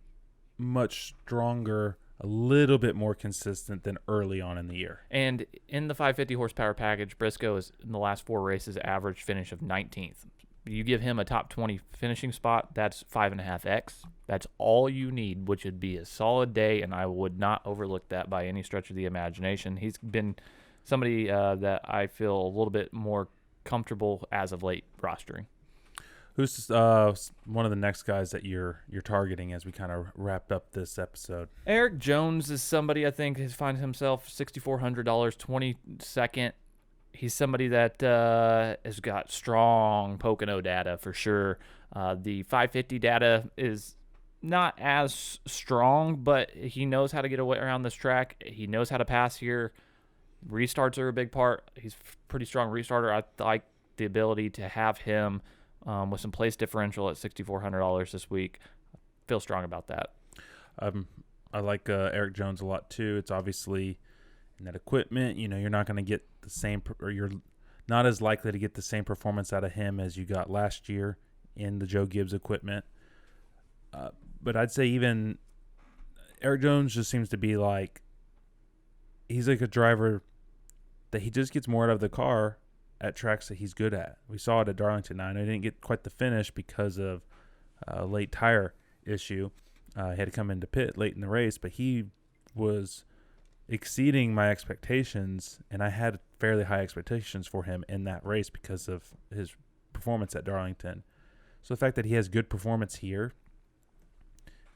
much stronger, a little bit more consistent than early on in the year. And in the 550 horsepower package, Briscoe is in the last 4 races average finish of 19th. You give him a top 20 finishing spot, that's 5.5x. That's all you need, which would be a solid day, and I would not overlook that by any stretch of the imagination. He's been somebody that I feel a little bit more comfortable as of late rostering. Who's one of the next guys that you're targeting as we kind of wrap up this episode? Eric Jones is somebody I think has found himself $6,400, 22nd. He's somebody that has got strong Pocono data for sure. The 550 data is not as strong, but he knows how to get away around this track. He knows how to pass here. Restarts are a big part. He's a pretty strong restarter. I like the ability to have him with some place differential at $6,400 this week. I feel strong about that. I like Eric Jones a lot too. It's obviously in that equipment, you know, you're not going to get the same, or you're not as likely to get the same performance out of him as you got last year in the Joe Gibbs equipment. But I'd say even Eric Jones just seems to be like, he's like a driver that he just gets more out of the car at tracks that he's good at. We saw it at Darlington. Now, I know he didn't get quite the finish because of a late tire issue. He had to come into pit late in the race, but he was exceeding my expectations, and I had fairly high expectations for him in that race because of his performance at Darlington. So the fact that he has good performance here,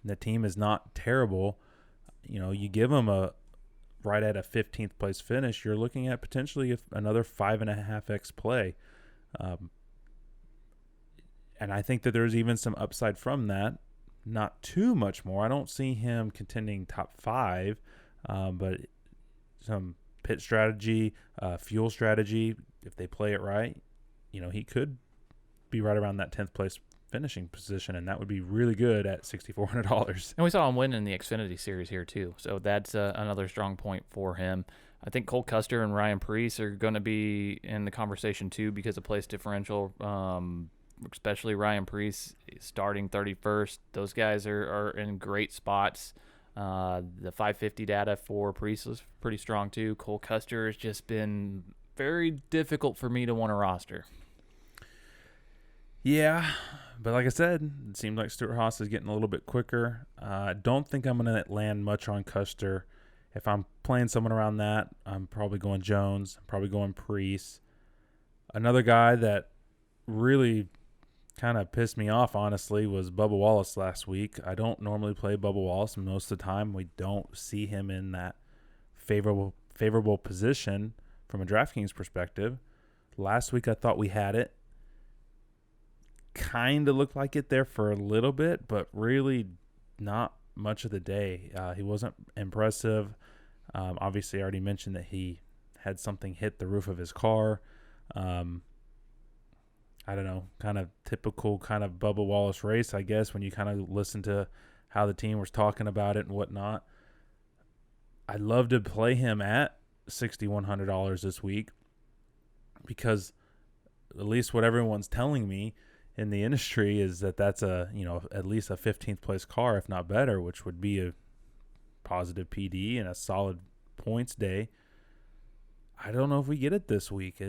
and the team is not terrible, you know, you give him right at a 15th place finish, you're looking at potentially another 5.5x play. And I think that there's even some upside from that. Not too much more. I don't see him contending top 5, but some pit strategy, fuel strategy, if they play it right, you know, he could be right around that 10th place finishing position, and that would be really good at $6,400. And we saw him win in the Xfinity Series here too, so that's another strong point for him. I think Cole Custer and Ryan Preece are going to be in the conversation too because of place differential, especially Ryan Preece starting 31st. Those guys are in great spots. The 550 data for Priest was pretty strong too. Cole Custer has just been very difficult for me to want to roster. Yeah, but like I said, it seems like Stuart Haas is getting a little bit quicker. I don't think I'm going to land much on Custer. If I'm playing someone around that, I'm probably going Jones, probably going Priest. Another guy that really kind of pissed me off, honestly, was Bubba Wallace last week. I don't normally play Bubba Wallace, and most of the time we don't see him in that favorable position from a DraftKings perspective. Last week I thought we had it. Kind of looked like it there for a little bit, but really not much of the day. He wasn't impressive. Obviously, I already mentioned that he had something hit the roof of his car. I don't know, kind of typical kind of Bubba Wallace race, I guess, when you kind of listen to how the team was talking about it and whatnot. I'd love to play him at $6,100 this week because at least what everyone's telling me in the industry is that that's at least a 15th place car, if not better, which would be a positive PD and a solid points day. I don't know if we get it this week.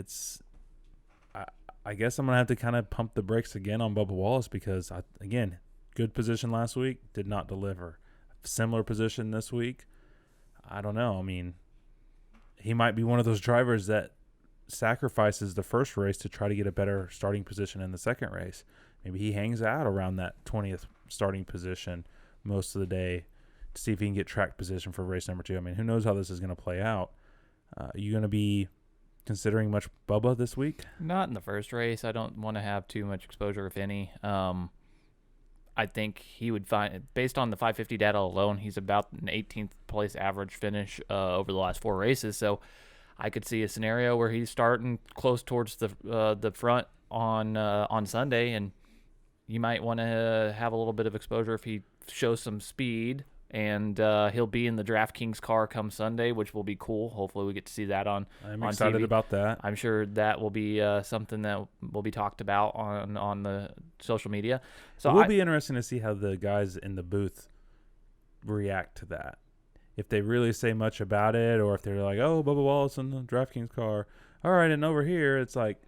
I guess I'm going to have to kind of pump the brakes again on Bubba Wallace because, again, good position last week, did not deliver. Similar position this week. I don't know. I mean, he might be one of those drivers that sacrifices the first race to try to get a better starting position in the second race. Maybe he hangs out around that 20th starting position most of the day to see if he can get track position for race number 2. I mean, who knows how this is going to play out. Are you going to be considering much Bubba this week? Not in the first race. I don't want to have too much exposure, if any. I think he would find, based on the 550 data alone, he's about an 18th place average finish over the last 4 races. So I could see a scenario where he's starting close towards the front on Sunday, and you might want to have a little bit of exposure if he shows some speed. And he'll be in the DraftKings car come Sunday, which will be cool. Hopefully we get to see that on I'm on excited TV. about that. I'm sure that will be something that will be talked about on the social media. So It will be interesting to see how the guys in the booth react to that. If they really say much about it, or if they're like, oh, Bubba Wallace in the DraftKings car. All right, and over here, it's like,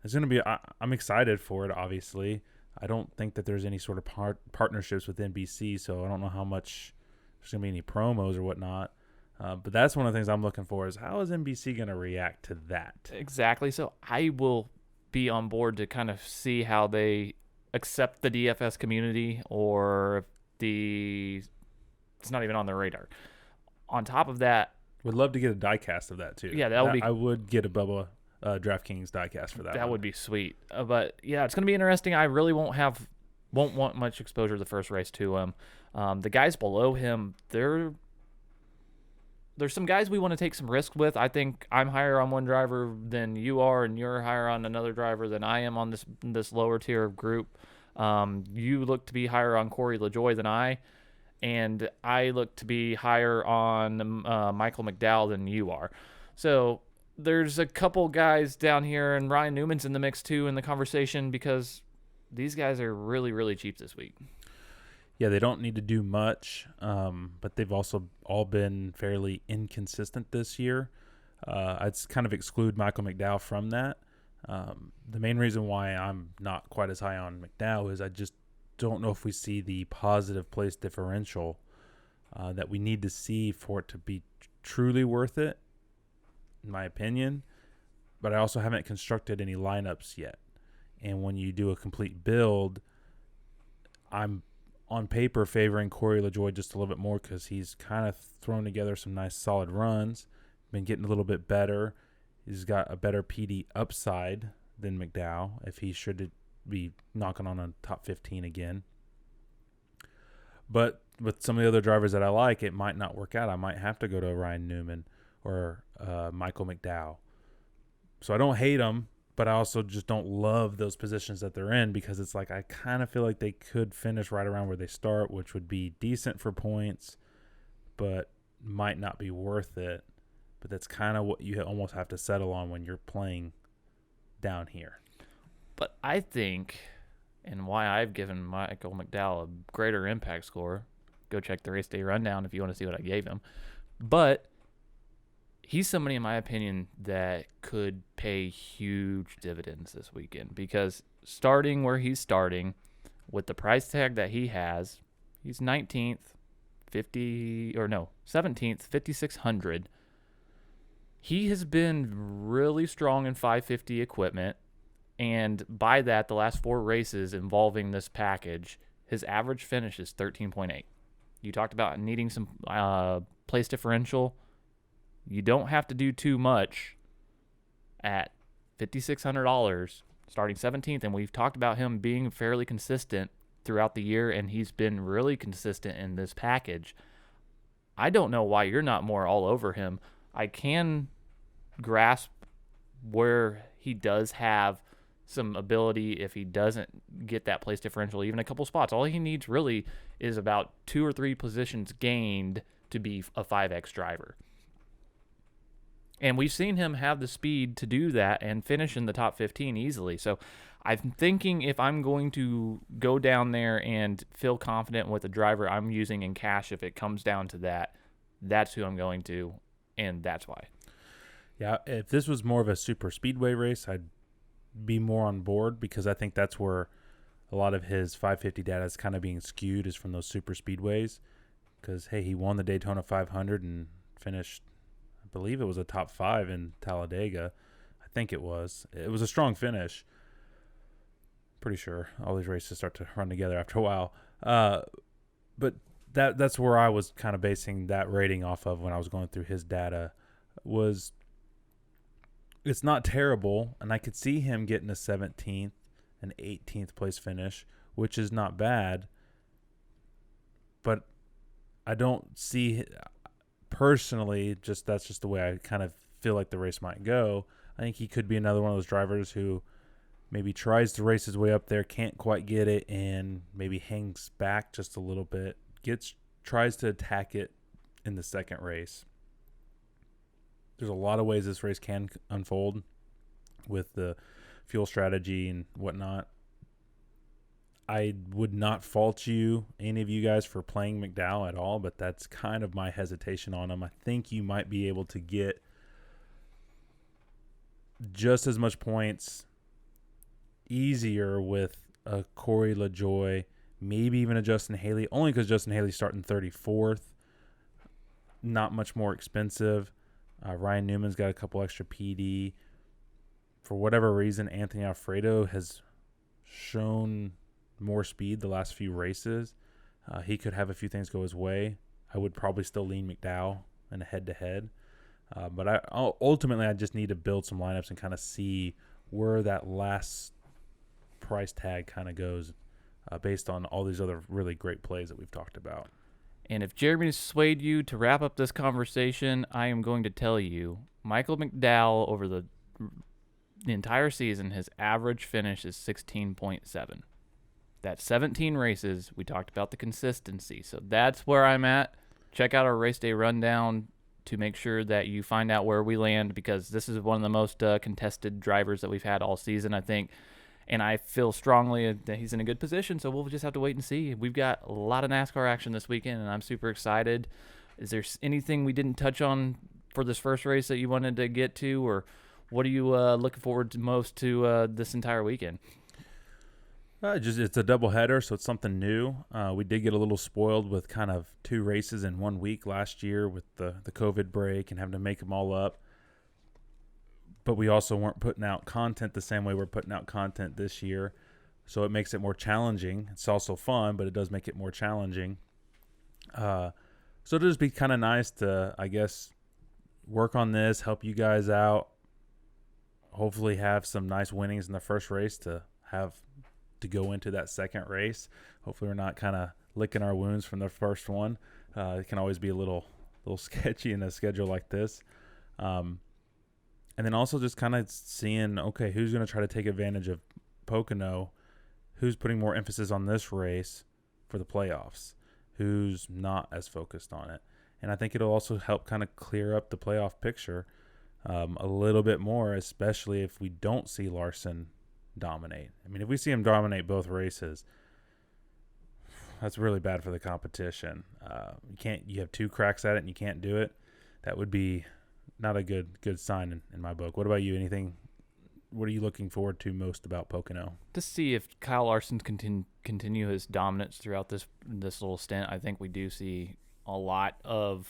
it's going to be, I'm excited for it, obviously. I don't think that there's any sort of partnerships with NBC, so I don't know how much there's going to be any promos or whatnot. But that's one of the things I'm looking for is how is NBC going to react to that? Exactly. So I will be on board to kind of see how they accept the DFS community, or if it's not even on their radar. On top of that, would love to get a diecast of that too. Yeah, that would be. I would get a Bubba DraftKings diecast for that. That would be sweet. But yeah, it's going to be interesting. I really won't want much exposure the first race to him. The guys below him, there's some guys we want to take some risk with. I think I'm higher on one driver than you are, and you're higher on another driver than I am on this lower tier of group. You look to be higher on Corey LaJoie than I, and I look to be higher on Michael McDowell than you are. So there's a couple guys down here, and Ryan Newman's in the mix too in the conversation because these guys are really, really cheap this week. Yeah, they don't need to do much, but they've also all been fairly inconsistent this year. I'd kind of exclude Michael McDowell from that. The main reason why I'm not quite as high on McDowell is I just don't know if we see the positive place differential that we need to see for it to be truly worth it, in my opinion. But I also haven't constructed any lineups yet. And when you do a complete build, I'm on paper favoring Corey LaJoie just a little bit more because he's kind of thrown together some nice solid runs, been getting a little bit better. He's got a better PD upside than McDowell if he should be knocking on a top 15 again. But with some of the other drivers that I like, it might not work out. I might have to go to Ryan Newman or Michael McDowell. So I don't hate them, but I also just don't love those positions that they're in because it's like I kind of feel like they could finish right around where they start, which would be decent for points, but might not be worth it. But that's kind of what you almost have to settle on when you're playing down here. But I think, and why I've given Michael McDowell a greater impact score, go check the race day rundown if you want to see what I gave him. But he's somebody, in my opinion, that could pay huge dividends this weekend, because starting where he's starting with the price tag that he has, he's 19th, 17th, 5,600. He has been really strong in 550 equipment, and by that, the last 4 races involving this package, his average finish is 13.8. You talked about needing some place differential. You don't have to do too much at $5,600 starting 17th, and we've talked about him being fairly consistent throughout the year, and he's been really consistent in this package. I don't know why you're not more all over him. I can grasp where he does have some ability if he doesn't get that place differential, even a couple spots. All he needs really is about 2 or 3 positions gained to be a 5X driver. And we've seen him have the speed to do that and finish in the top 15 easily. So I'm thinking if I'm going to go down there and feel confident with the driver I'm using in cash, if it comes down to that, that's who I'm going to, and that's why. Yeah, if this was more of a super speedway race, I'd be more on board, because I think that's where a lot of his 550 data is kind of being skewed, is from those super speedways. Because, hey, he won the Daytona 500 and finished, I believe it was a top 5 in Talladega. I think it was. It was a strong finish. Pretty sure all these races start to run together after a while. But that's where I was kind of basing that rating off of when I was going through his data. Was it's not terrible, and I could see him getting a 17th and 18th place finish, which is not bad. But I don't see, personally, that's just the way I kind of feel like the race might go. I think he could be another one of those drivers who maybe tries to race his way up there, can't quite get it, and maybe hangs back just a little bit, tries to attack it in the second race. There's a lot of ways this race can unfold with the fuel strategy and whatnot. I would not fault any of you guys, for playing McDowell at all, but that's kind of my hesitation on him. I think you might be able to get just as much points easier with a Corey LaJoie, maybe even a Justin Haley, only because Justin Haley's starting 34th. Not much more expensive. Ryan Newman's got a couple extra PD. For whatever reason, Anthony Alfredo has shown more speed the last few races. He could have a few things go his way. I would probably still lean McDowell in a head-to-head. But ultimately, I just need to build some lineups and kind of see where that last price tag kind of goes based on all these other really great plays that we've talked about. And if Jeremy swayed you to wrap up this conversation, I am going to tell you, Michael McDowell over the entire season, his average finish is 16.7. That's 17 races. We talked about the consistency. So that's where I'm at. Check out our race day rundown to make sure that you find out where we land, because this is one of the most contested drivers that we've had all season, I think. And I feel strongly that he's in a good position, so we'll just have to wait and see. We've got a lot of NASCAR action this weekend, and I'm super excited. Is there anything we didn't touch on for this first race that you wanted to get to, or what are you looking forward to most to this entire weekend? It's a doubleheader, so it's something new. We did get a little spoiled with kind of 2 races in 1 week last year with the COVID break and having to make them all up. But we also weren't putting out content the same way we're putting out content this year. So it makes it more challenging. It's also fun, but it does make it more challenging. So it'll just be kind of nice to, I guess, work on this, help you guys out, hopefully have some nice winnings in the first race to have to go into that second race. Hopefully we're not kind of licking our wounds from the first one. It can always be a little sketchy in a schedule like this. And then also just kind of seeing, okay, who's going to try to take advantage of Pocono, who's putting more emphasis on this race for the playoffs, who's not as focused on it. And I think it'll also help kind of clear up the playoff picture a little bit more, especially if we don't see Larson dominate. I mean, if we see him dominate both races, That's really bad for the competition. You have 2 cracks at it and you can't do it. That would be not a good sign in my book. What about you? What are you looking forward to most about Pocono? To see if Kyle Larson continue his dominance throughout this little stint. I think we do see a lot of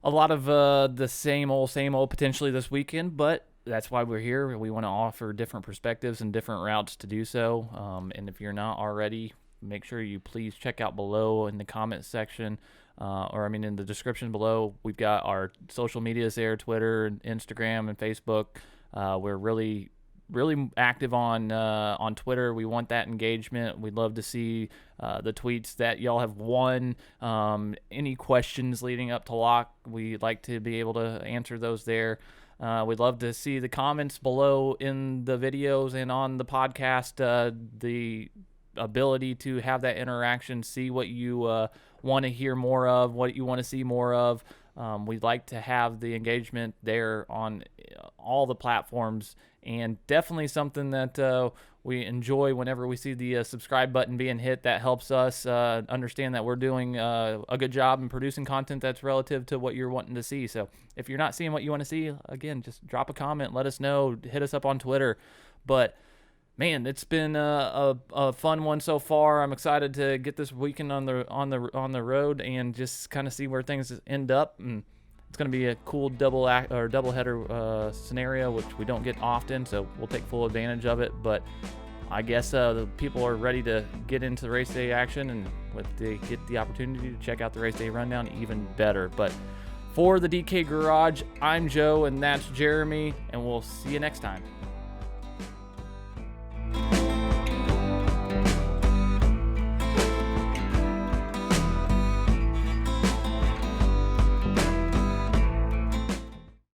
the same old potentially this weekend, but that's why we're here. We want to offer different perspectives and different routes to do so. And if you're not already, make sure you please check out below in the comments section, in the description below. We've got our social medias there, Twitter, Instagram, and Facebook. We're really active on Twitter. We want that engagement. We'd love to see the tweets that y'all have won. Any questions leading up to lock, we'd like to be able to answer those there. We'd love to see the comments below in the videos and on the podcast. The ability to have that interaction, see what you want to hear more of, what you want to see more of. We'd like to have the engagement there on all the platforms, and definitely something that we enjoy whenever we see the subscribe button being hit. That helps us understand that we're doing a good job in producing content that's relative to what you're wanting to see. So if you're not seeing what you want to see, again, just drop a comment, let us know, hit us up on Twitter. But man, it's been a fun one so far. I'm excited to get this weekend on the road and just kind of see where things end up. And it's going to be a cool doubleheader scenario, which we don't get often, so we'll take full advantage of it. But I guess the people are ready to get into the race day action, and if they get the opportunity to check out the race day rundown, even better. But for the DK Garage, I'm Joe, and that's Jeremy, and we'll see you next time.